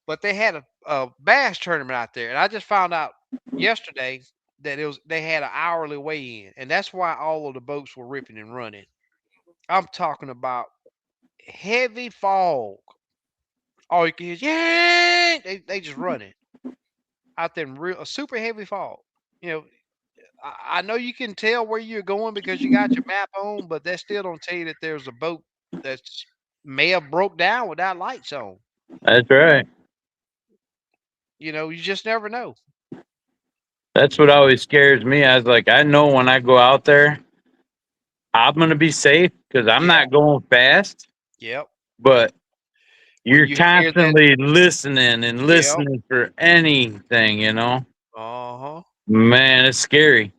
But they had a bass tournament out there, and I just found out yesterday that they had an hourly weigh in, and that's why all of the boats were ripping and running. I'm talking about heavy fog. All you can hear is yeah, they just running out there in real a super heavy fog. You know, I know you can tell where you're going because you got your map on, but that still don't tell you that there's a boat that's may have broke down without lights on. That's right. You just never know. That's what always scares me. I was like, I know when I go out there, I'm gonna be safe because I'm Yeah. not going fast. Yep. But When you're you hear that, constantly listening and yep. listening for anything. Uh-huh. Man, it's scary.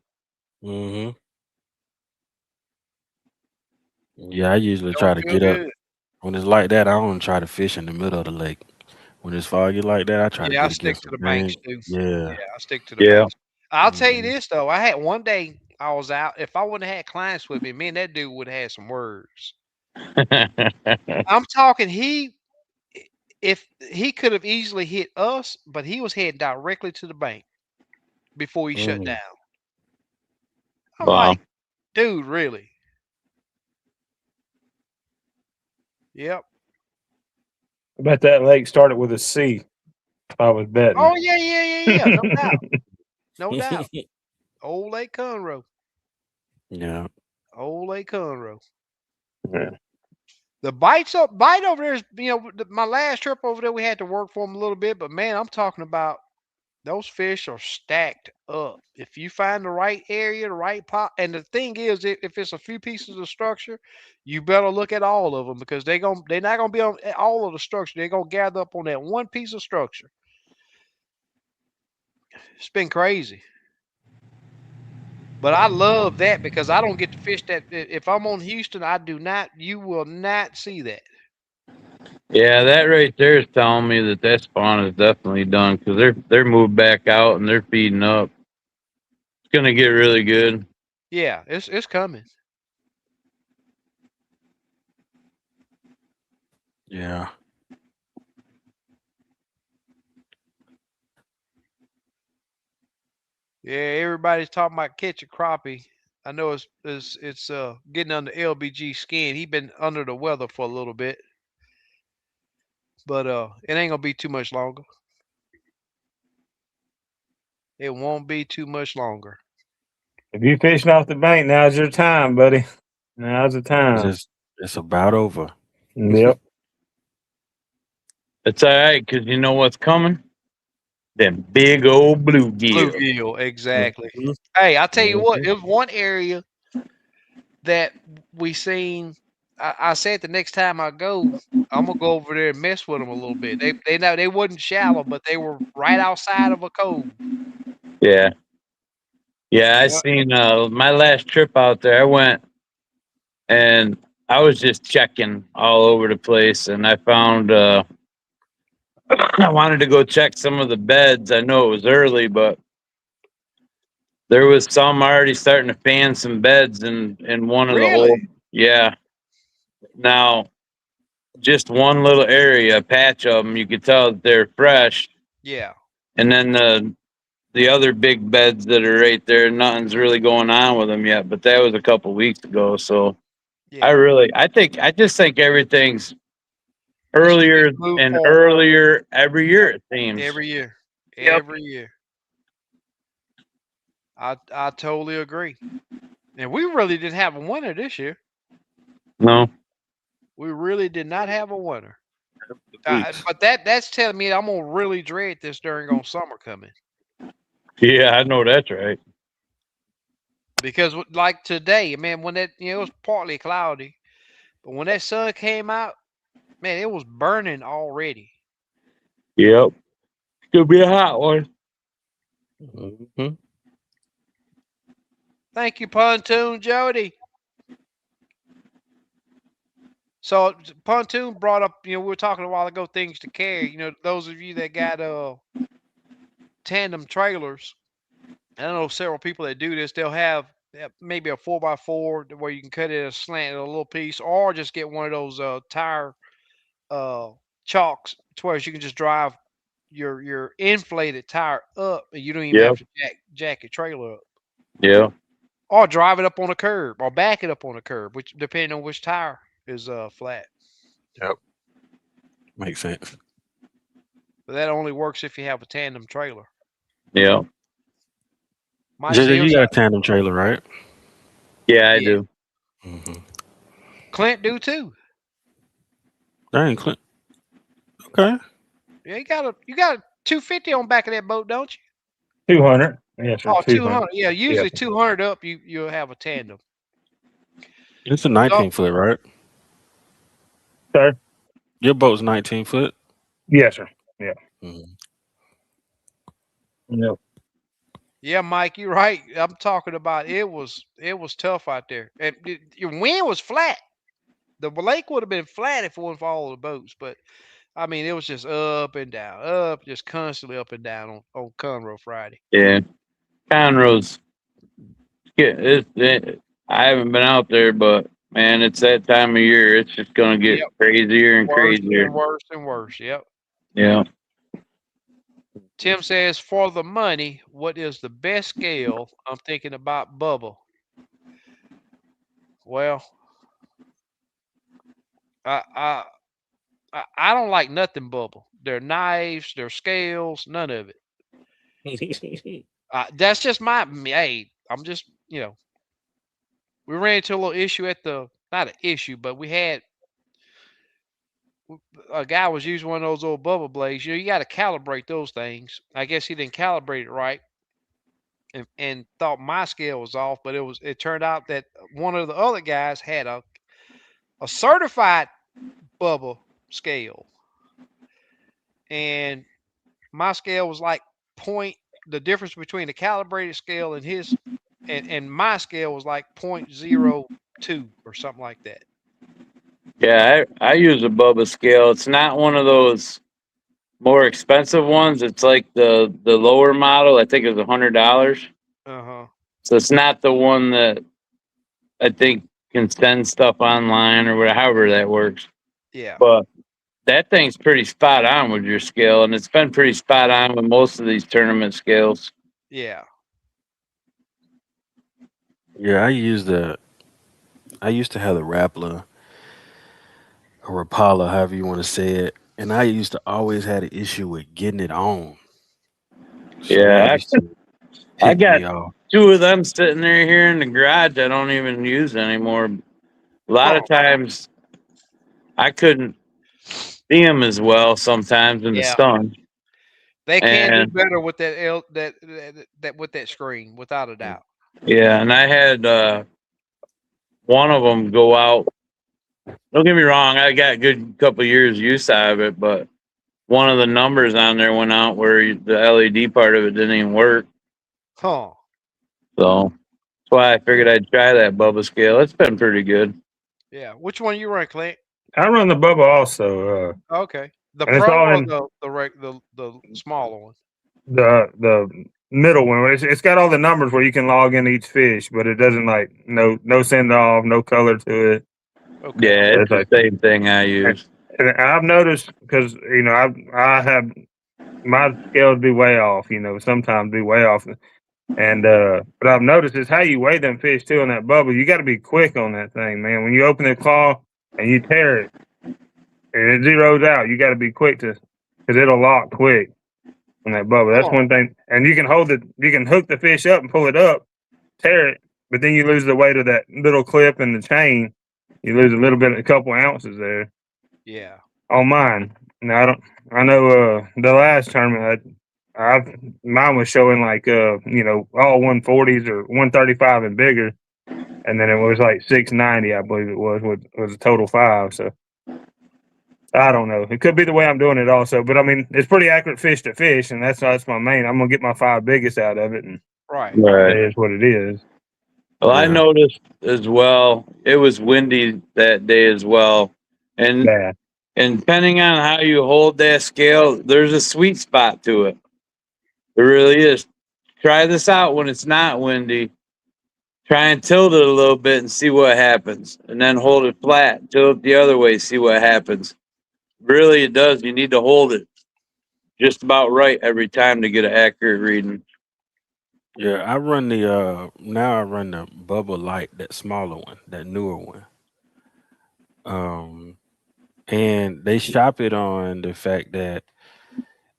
hmm Yeah, I usually try Don't to feel get up. good. When it's like that, I don't try to fish in the middle of the lake. When it's foggy like that, I try to Yeah, I get stick against to the the banks bank. too. Yeah. Yeah, I stick to the Yeah. banks. I'll tell you Mhm. this though, I had one day I was out. If I wouldn't have had clients with me, me and that dude would have had some words. I'm talking if he could have easily hit us, but he was heading directly to the bank before he shut Mm. down. I'm Wow. like, dude, really? Yep. I bet that lake started with a C. If I was betting. Oh yeah, yeah, yeah, yeah. No doubt. No doubt. Old Lake Conroe. Yeah. Old Lake Conroe. Yeah. The bite over there is, my last trip over there, we had to work for them a little bit, but man, I'm talking about those fish are stacked up. If you find the right area, the right pot, and the thing is, if it's a few pieces of structure, you better look at all of them because they're not gonna be on all of the structure. They're gonna gather up on that one piece of structure. It's been crazy, but I love that because I don't get to fish that. If I'm on Houston, I do not. You will not see that. Yeah, that right there is telling me that that spawn is definitely done because they're moved back out and they're feeding up. It's gonna get really good. Yeah, it's coming. Yeah. Yeah, everybody's talking about catching crappie. I know it's getting under LBG skin. He been under the weather for a little bit, but it ain't gonna be too much longer. It won't be too much longer. If you fishing off the bank, now's your time, buddy. Now's the It's time. just it's about over. Yep. It's all right because you know what's coming? Them big old bluegill. Bluegill, exactly. Mhm. Hey, I tell you what, Mhm. it was one area that we seen. I said the next time I go, I'm gonna go over there and mess with them a little bit. They know they wasn't shallow, but they were right outside of a cove. Yeah, yeah. I Yep. seen my last trip out there. I went and I was just checking all over the place, and I found I wanted to go check some of the beds. I know it was early, but there was some already starting to fan some beds in one of the Really? holes. Yeah. Now, just one little area, a patch of them, you could tell that they're fresh, Yeah. and then the other big beds that are right there, nothing's really going on with them yet. But that was a couple weeks ago, so Yeah. I just think everything's It's getting earlier moved and forward. earlier every Yep. year. It seems. Every year. Yep. Every year. I totally agree. And we really didn't have a winner this year. No. We really did not have a winner. Weeks. But that's telling me I'm gonna really dread this during on summer coming Yeah, I know that's right. because like today, man, when that it was partly cloudy, but when that sun came out, man, it was burning already. Yep. Could be a hot one. Mhm. Thank you, Pontoon Jody. So Pontoon brought up, we were talking a while ago things to carry. Those of you that got tandem trailers, I know several people that do this. They'll have maybe a 4x4 where you can cut it a slant a little piece, or just get one of those tire uh, chalks to where you can just drive your inflated tire up, and you don't even have Yep. to jack your trailer up, Yeah. or drive it up on a curb, or back it up on a curb, which depending on which tire is flat. Yep. Makes sense. But that only works if you have a tandem trailer. Yeah. Mike JJ, you says, got a tandem trailer, right? Yeah, I yeah, do. Mm-hmm. Clint do too. Dang, Clint. Okay. Yeah, you got a 250 on back of that boat, don't you? 200. Yes, sir. Oh, 200. 200. Yeah, Yes. usually 200 up, you'll have a tandem. It's a So 19 foot, right? Sir? Your boat's 19 foot. Yes, sir. Yeah. Mm-hmm. Yep. yeah, Mike, you're right. I'm talking about it was tough out there, and your wind was flat. The lake would have been flat if it wasn't for all the boats, but I mean, it was just up and down, up, just constantly up and down on Conroe Friday. Yeah, Conroe's. I haven't been out there, but man, it's that time of year. It's just gonna get Yep, crazier and worse crazier. and worse and worse. Yep. Yeah. Tim says, for the money, what is the best scale? I'm thinking about Bubba. Well, I I I don't like nothing Bubba. Their knives, their scales, none of it. That's just hey, I'm just we ran into a little issue at the not an issue, but we had a guy was using one of those old Bubba blades. You got to calibrate those things. I guess he didn't calibrate it right, and thought my scale was off, but it turned out that one of the other guys had a certified Bubba scale, and my scale was like point. The difference between the calibrated scale and his and my scale was like 0.02 or something like that. Yeah, I use a Bubba scale. It's not one of those more expensive ones. It's like the lower model. I think it's $100. Uh-huh. So it's not the one that I think can send stuff online or whatever, however that works. Yeah. But that thing's pretty spot on with your scale, and it's been pretty spot on with most of these tournament scales. Yeah. Yeah, I used to have the Rappler or Rapala, however you want to say it, and I used to always had an issue with getting it on. So that Yeah, used to I tick got me off. two of them sitting there here in the garage. I don't even use anymore. A lot Huh. of times I couldn't see them as well sometimes in the Yeah. sun. They can do And better with that with that screen, without a doubt. yeah, and I had one of them go out. Don't get me wrong, I got a good couple years use out of it, but one of the numbers on there went out where the LED part of it didn't even work. Huh. So that's why I figured I'd try that Bubba scale. It's been pretty good. Yeah. Which one you run, Clint? I run the Bubba also, Okay. The and it's Pro all or in the smaller one? the middle one. It's got all the numbers where you can log in each fish, but it doesn't like no send off, no color to it. Okay. Yeah, it's It's the like, same thing I use. and I've noticed because I have my scales be way off. Sometimes be way off, and but I've noticed is how you weigh them fish too on that bubble. You got to be quick on that thing, man. When you open the claw and you tear it, and it zeroes out, you got to be quick because it'll lock quick on that bubble. That's Huh. one thing, and you can you can hook the fish up and pull it up, tear it, but then you lose the weight of that little clip and the chain. You lose a couple ounces there. Yeah. On mine. Now I don't. I know the last tournament mine was showing like all 140s or 135 and bigger, and then it was like 690, I believe it was a total 5. So I don't know. It could be the way I'm doing it also, but I mean it's pretty accurate fish to fish, and that's my main. I'm gonna get my 5 biggest out of it, and Right. Right. it is what it is. Well, I Yeah. noticed as well, it was windy that day as well. And Yeah. and depending on how you hold that scale, there's a sweet spot to it. There really is. Try this out when it's not windy. Try and tilt it a little bit and see what happens. And then hold it flat. Tilt it the other way, see what happens. Really, it does. You need to hold it just about right every time to get an accurate reading. Yeah, I run the now I run the Bubba Light, that smaller one, that newer one. Um and they shop it on the fact that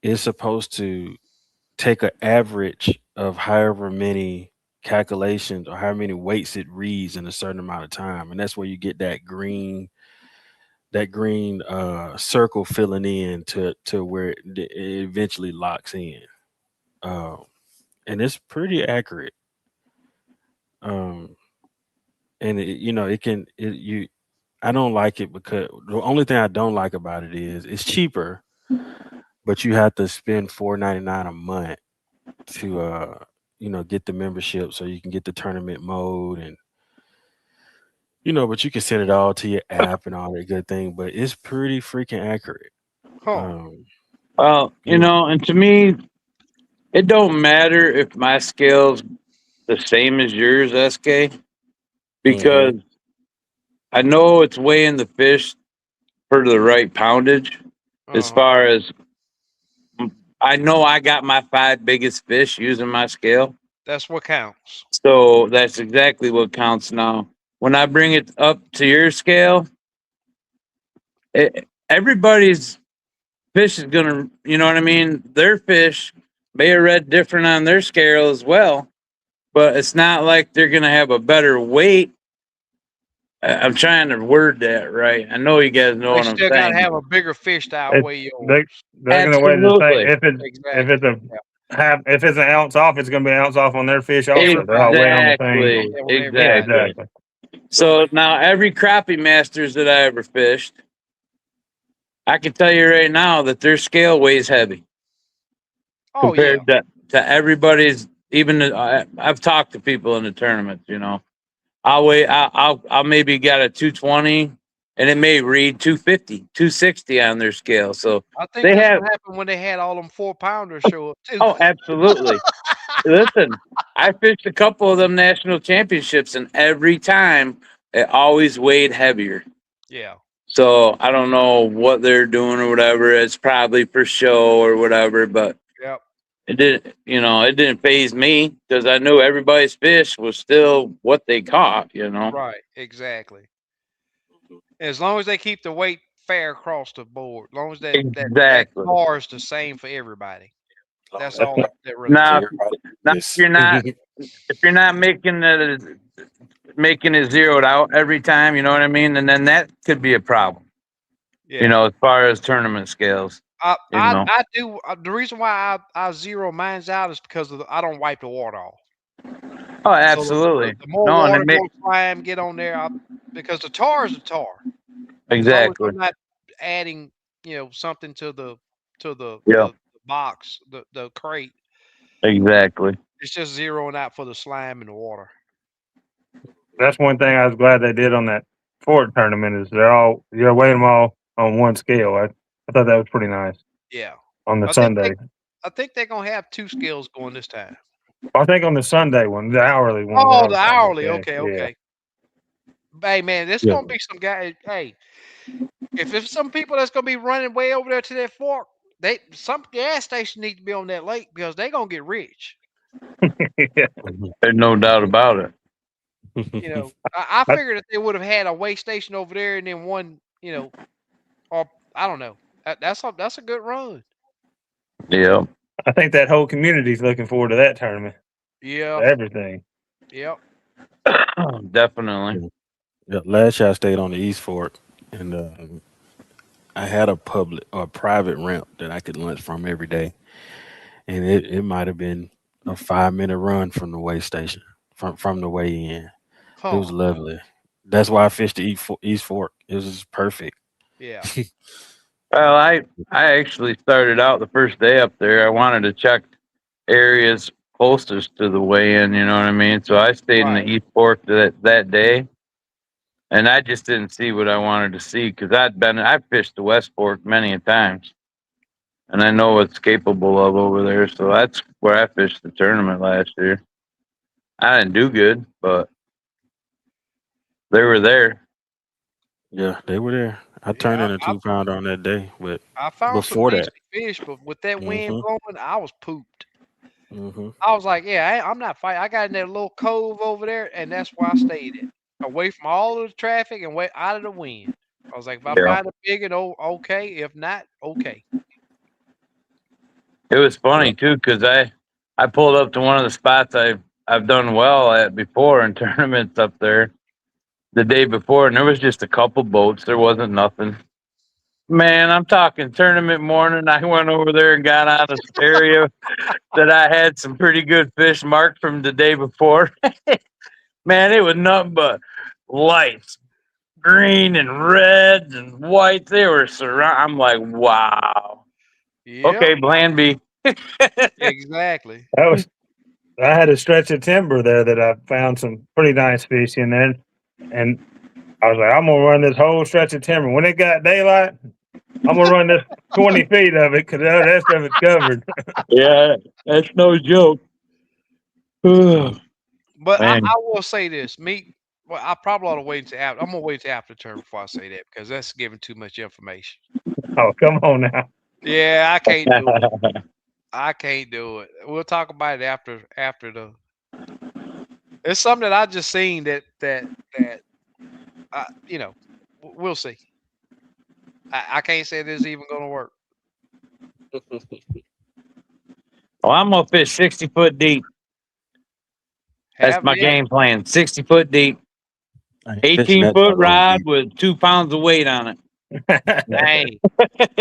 it's supposed to take an average of however many calculations or how many weights it reads in a certain amount of time. And that's where you get that green circle filling in to where it eventually locks in. Um and it's pretty accurate. Um and it can it you I don't like it because the only thing I don't like about it is it's cheaper, but you have to spend $4.99 a month to get the membership so you can get the tournament mode, and But you can send it all to your app and all that good thing, but it's pretty freaking accurate. Huh. Um, Well, you, and to me, it don't matter if my scale's the same as yours, SK, hmm because I know it's weighing the fish for the right poundage. As Uh-huh. far as I know, I got my five biggest fish using my scale. That's what counts. So that's exactly what counts now. When I bring it up to your scale, everybody's fish is gonna, you know what I mean? Their fish may have read different on their scale as well, but it's not like they're gonna have a better weight. I'm trying to word that right. I know you guys know They what I'm still gotta saying. have a bigger fish to It's outweigh they yours. they're gonna weigh the same. Absolutely. If it's Exactly. a Yeah. half, if it's an ounce off, it's gonna be an ounce off on their fish also. They're all Everybody. weighing on the same. Oh, Exactly. yeah, on Yeah, everybody. Exactly. exactly. So now every crappie masters that I ever fished, I can tell you right now that their scale weighs heavy Oh yeah. compared to everybody's. Even I've talked to people in the tournaments. I'll maybe got a 220, and it may read 250, 260 on their scale. So I think they that's have. what happened when they had all them 4-pounders show up too. Oh, absolutely. Listen, I fished a couple of them national championships, and every time it always weighed heavier. Yeah. So I don't know what they're doing or whatever. It's probably for show or whatever, but Yep. it didn't phase me because I knew everybody's fish was still what they caught. Right. Exactly. As long as they keep the weight fair across the board, as long as that Exactly. bar is the same for everybody. long That's as That's all what, that really Now, matters. everybody now is. if you're not making it zeroed out every time, you know what I mean, and then that could be a problem. Yeah. As far as tournament scales, I you I know. I do the reason why I zero mines out is because I don't wipe the water off. Oh, So the absolutely. more No, and it water, may more slime get on there, because the tar is the tar. As long as exactly. I'm not adding, something Yeah, the box, the crate, exactly. it's just zeroing out for the slime and the water. that's one thing I was glad they did on that Ford tournament is you're weighing them all on one scale. I thought that was pretty nice Yeah. on the I think Sunday. they're gonna have two scales going this time. I think on the Sunday one, the hourly one, what Oh, I the was talking about. hourly. Yeah, Okay, yeah. okay. Hey man, there's Yeah. gonna be some guy. Hey, if there's some people that's gonna be running way over there to that fork, some gas station need to be on that lake because they're gonna get rich. Yeah. Mhm. There's no doubt about it. I I, figured that they would have had a way station over there and then one, or I don't know. That's a good run. Yeah, I think that whole community's looking forward to that tournament. Yeah. Everything. Yep. definitely. Yeah. Yeah, last year I stayed on the East Fork, and I had a public or private ramp that I could lunch from every day, and it might have been a 5 minute run from the way station, from the way in. It was Huh. lovely. That's why I fished the East Fork. It was just perfect. Yeah. Well, I actually started out the first day up there. I wanted to check areas closest to the weigh-in. You know what I mean? So I stayed in the Right. East Fork that day, and I just didn't see what I wanted to see because I've fished the West Fork many a times, and I know what's capable of over there. So that's where I fished the tournament last year. I didn't do good, but they were there. Yeah, they were there. I turned Yeah. in a I 2 pounder on that day, but I found some before that, decent fish, but with that wind hmm blowing, I was pooped. hmm I was like, yeah, I'm not fighting. I got in that little cove over there, and that's where I stayed at, away from all of the traffic and way out of the wind. I was like, if I Yeah. find a big and okay, if not, okay. It was yeah, funny too because I pulled up to one of the spots I've done well at before in tournaments up there the day before, and there was just a couple boats. There wasn't nothing. Man, I'm talking tournament morning. I went over there and got on this area that I had some pretty good fish marked from the day before. Man, it was nothing but lights, green and reds and whites. They were surround. I'm like, wow. Yep, Okay, Plan B. exactly. That was. I had a stretch of timber there that I found some pretty nice fish in there, and I was like, I'm gonna run this whole stretch of timber. When it got daylight, I'm gonna run this 20 feet of it because the rest of it's covered. Yeah, that's no joke. Mm. But Man, I will say this, me. Well, I probably ought to wait until after. I'm gonna wait till after the term before I say that because that's giving too much information. Oh, come on now. Yeah, I can't do it. I can't do it. We'll talk about it after the. It's something that I just seen that you know, we'll see. I can't say this is even gonna work. well, I'm gonna fish 60 foot deep. That's Have my it. game plan. 60 foot deep, I ain't fishing 18 that foot doggone rod deep. with 2 pounds of weight on Dang.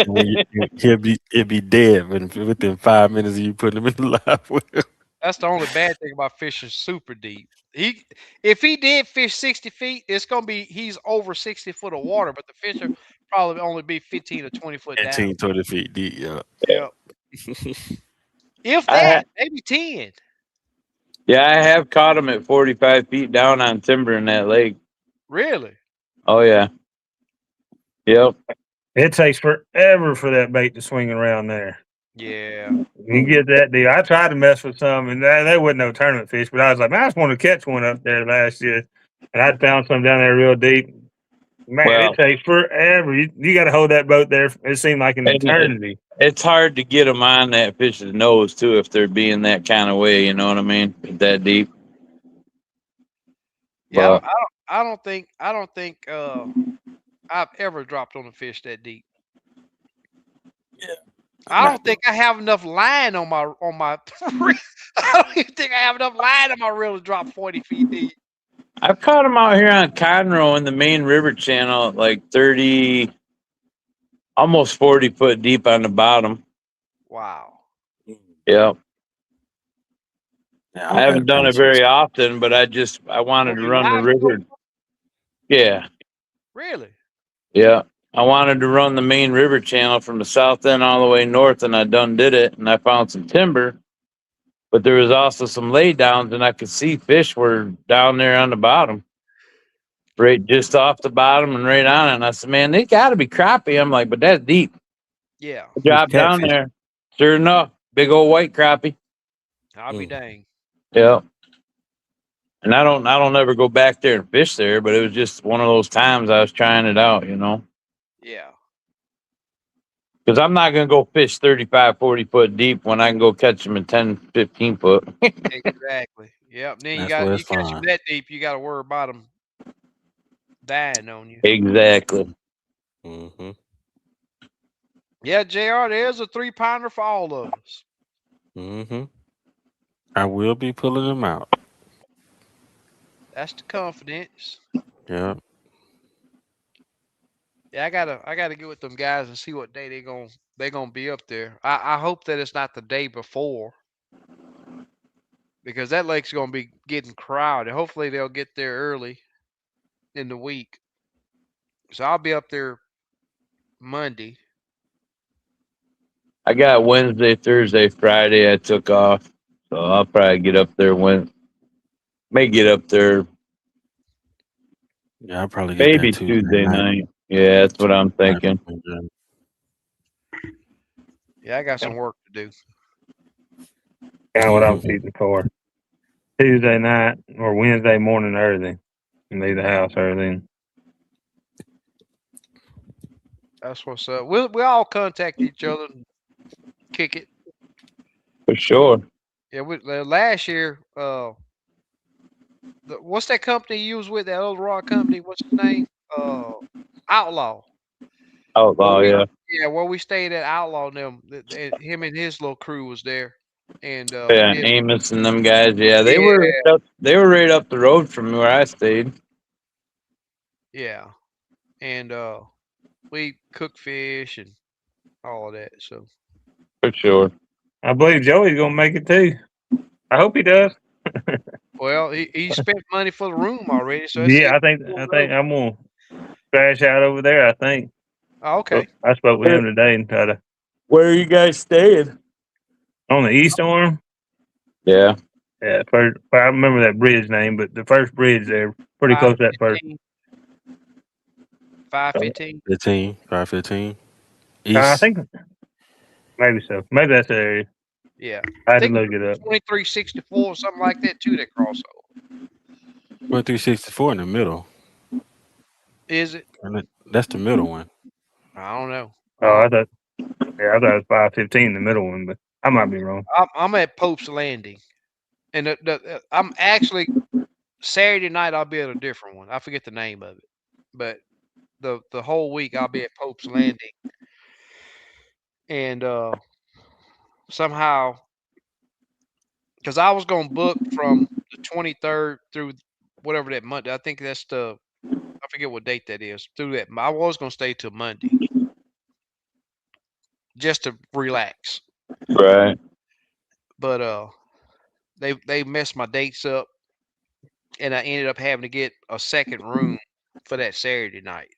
When he'll be dead within 5 minutes of you putting him in the live well. That's the only bad thing about fishing super deep. If he did fish 60 feet, it's gonna be he's over 60 foot of water, but the fish will probably only be 15 or 20 foot down. 15, 20 feet deep, yeah. Yep. If I that, ha- maybe 10. yeah, I have caught them at 45 feet down on timber in that lake. Really? Oh yeah, yep. It takes forever for that bait to swing around there. Yeah. You get that deal. I tried to mess with some, and they wasn't no tournament fish, but I was like, man, I just want to catch one up there last year. And I found some down there real deep. Man, it Well, takes forever. You got to hold that boat there. It seemed like an and eternity. it's hard to get them on that fish's nose too if they're being that kind of way. You know what I mean? That deep. Yeah, But I don't think I've ever dropped on a fish that deep. Yeah. I don't think I have enough line on my reel. I don't even think I have enough line on my reel to drop 40 feet deep. I've caught them out here on Conroe in the main river channel at like 30, almost 40 foot deep on the bottom. Wow. Yep. Yeah, I I don't haven't got done it patience. very often, but I wanted Oh, to you run the live scope? river. Yeah. Really? Yeah. I wanted to run the main river channel from the south end all the way north, and I done did it, and I found some timber, but there was also some lay downs, and I could see fish were down there on the bottom, right just off the bottom and right on it. And I said, man, they got to be crappie. I'm like, but that's deep. Yeah. I He was dropped down catfish. there. Sure enough, big old white crappie. I'll be dang. Yeah. And I don't ever go back there and fish there, but it was just one of those times I was trying it out, you know. Yeah. Because I'm not going to go fish 35, 40 foot deep when I can go catch them in 10, 15 foot. Exactly. Yep. Then That's where you it's catch them fun. that deep, you got to worry about them dying on you. Exactly. Mm-hmm. Yeah, Jr. There's a 3-pounder for all of us. Mm-hmm. I will be pulling them out. That's the confidence. Yeah. Yeah, I gotta get with them guys and see what day they gonna be up there. I hope that it's not the day before because that lake's gonna be getting crowded. Hopefully they'll get there early in the week. So I'll be up there Monday. I got Wednesday, Thursday, Friday. I took off. So I'll probably get up there may get up there Yeah, I'll probably get that maybe Tuesday Tuesday night. night. Yeah, that's what I'm Right. thinking. Yeah, I got some work to do. Kind of what I'm shooting for. Tuesday night or Wednesday morning early. And leave the house early. That's what's up. We all contact each other and kick it. For sure. Yeah, last year, what's that company you was with? That old rock company. What's his name? Outlaw. Outlaw, yeah. Yeah, where we stayed at Outlaw and them. Him and his little crew was there, and we Yeah, did. Amos and them guys. Yeah, they were Yeah, they were right up the road from where I stayed. yeah, and we cook fish and all of that. So For sure. I believe Joey's gonna make it too. I hope he does. well, he spent money for the room already. So let's see Yeah, if I think I'm gonna crash out over there. I think. Oh, okay. I spoke with him today and tried to Where are you guys staying? on the east arm. Yeah. Yeah, first I remember that bridge name, but the first bridge there, pretty close to that first. 515. 5:15. 15, 5:15. I East. think maybe so. Maybe that's the area. Yeah, I I had to think look it up. 2364 or something like that too. That crossover 364 in the middle. is it? That's the middle one. I don't know. Oh, I thought yeah, I thought it was 5:15, the middle one, but I might be wrong. I'm at Pope's Landing, and I'm actually Saturday night. I'll be at a different one. I forget the name of it, but the whole week I'll be at Pope's Landing, and somehow because I was gonna book from the 23rd through whatever that Monday. I think that's I forget what date that is. Through that, I was gonna stay till Monday just to relax, Right. but they messed my dates up, and I ended up having to get a second room for that Saturday night.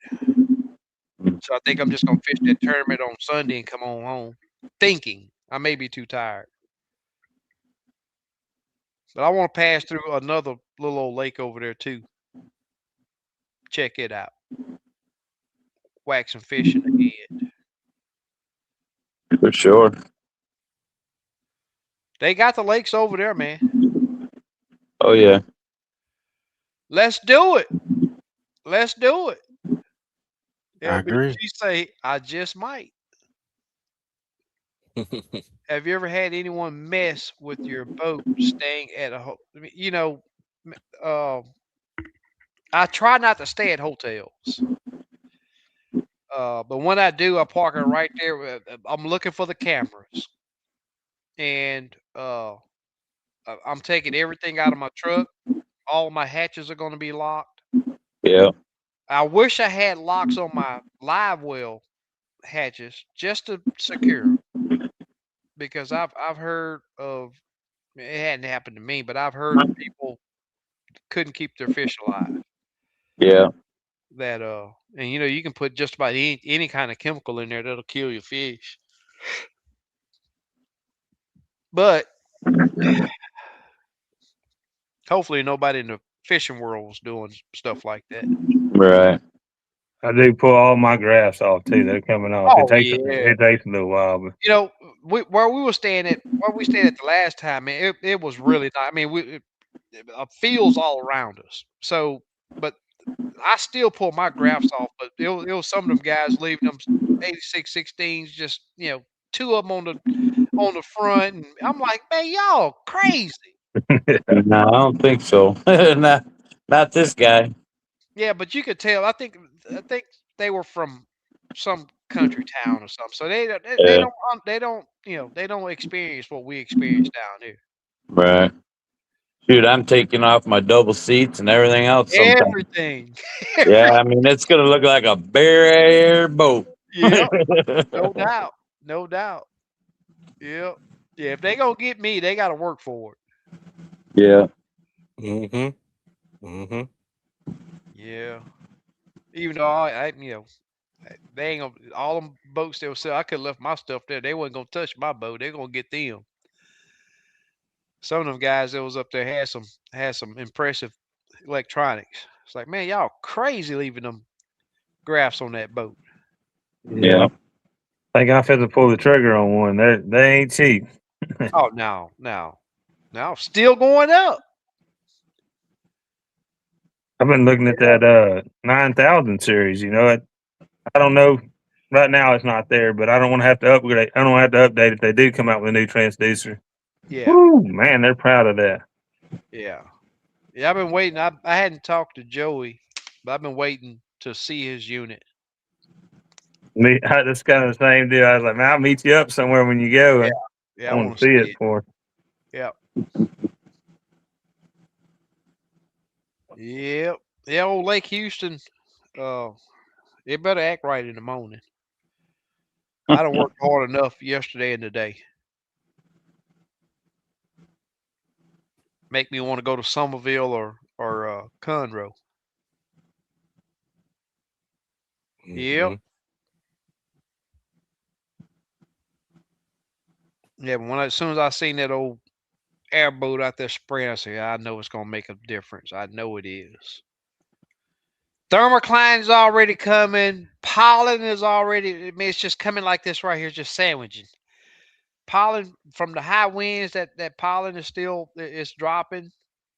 So I think I'm just gonna fish that tournament on Sunday and come on home. Thinking I may be too tired, but I want to pass through another little old lake over there too. Check it out. Whack some fish in the head. For sure. They got the lakes over there, man. Oh yeah. Let's do it. Let's do it. I agree. LBG say I just might. Have you ever had anyone mess with your boat staying at a I try not to stay at hotels. But when I do, I park it right there. I'm looking for the cameras, and I'm taking everything out of my truck. All my hatches are going to be locked. Yeah. I wish I had locks on my live well hatches just to secure 'em, because I've heard of it hadn't happened to me, but I've heard of people couldn't keep their fish alive. Yeah. That and you can put just about any kind of chemical in there that'll kill your fish. But hopefully nobody in the fishing world was doing stuff like that. Right. I do pull all my graphs off too. They're coming off. Oh yeah. It takes a little while, but You know, where we stayed at the last time, man, it was really nice. I mean, fields all around us. So, but I still pull my graphs off. But it was some of them guys leaving them 86 16s, just two of them on the front, and I'm like, man, y'all crazy. No, I don't think so. Not this guy. Yeah, but you could tell. I think they were from some country town or something. So Yeah. they don't experience what we experience down here. Right. Shoot, I'm taking off my double seats and everything else sometimes. Everything. Yeah, I mean it's gonna look like a bare air boat. Yep, no doubt, no doubt. Yep, yeah. If they gonna get me, they got to work for it. Yeah. Mm-hmm. Mm-hmm. Yeah. Even though they ain't gonna all them boats they'll sell. I could have left my stuff there. They wasn't gonna touch my boat. They're gonna get them. Some of them guys that was up there had some impressive electronics. It's like, man, y'all crazy leaving them graphs on that boat. Yeah. I think I have to pull the trigger on one. They ain't cheap. Oh, now, still going up. I've been looking at that 9000 series. I don't know. Right now it's not there, but I don't want to have to upgrade. I don't have to update if they do come out with a new transducer. Yeah, Woo, man, they're proud of that. yeah, yeah. I've been waiting. I hadn't talked to Joey, but I've been waiting to see his unit. That's kind of the same deal. I was like, man, I'll meet you up somewhere when you go. Yeah, I yeah. I want want to to see see it it. for. Yeah, yep. Yeah, old Lake Houston. Uh, it better act right in the morning. I don't work hard enough yesterday and today. Make me want to go to Somerville or Conroe. Yep. Mm-hmm. Yeah, but as soon as I seen that old airboat out there spraying, I said, I know it's gonna make a difference. I know it is. Thermocline is already coming. Pollen is already. I mean, it's just coming like this right here, just sandwiching. Pollen from the high winds. That pollen is still it's dropping.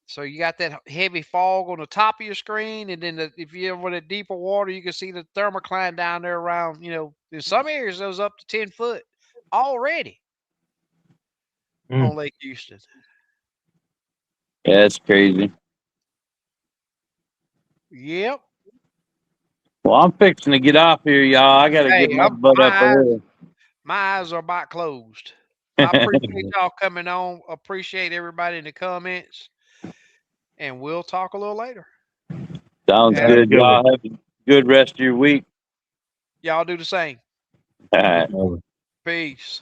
So you got that heavy fog on the top of your screen, and then if you're over the deeper water, you can see the thermocline down there around. In some areas it was up to 10 foot already on Lake Houston. Yeah, it's crazy. Yep. Well, I'm fixing to get off here, y'all. I got to get Hey, my butt up here. my eyes are about closed. I appreciate y'all coming on. Appreciate everybody in the comments, and we'll talk a little later. Sounds good. Y'all have a good rest of your week. Y'all do the same. All right. Peace.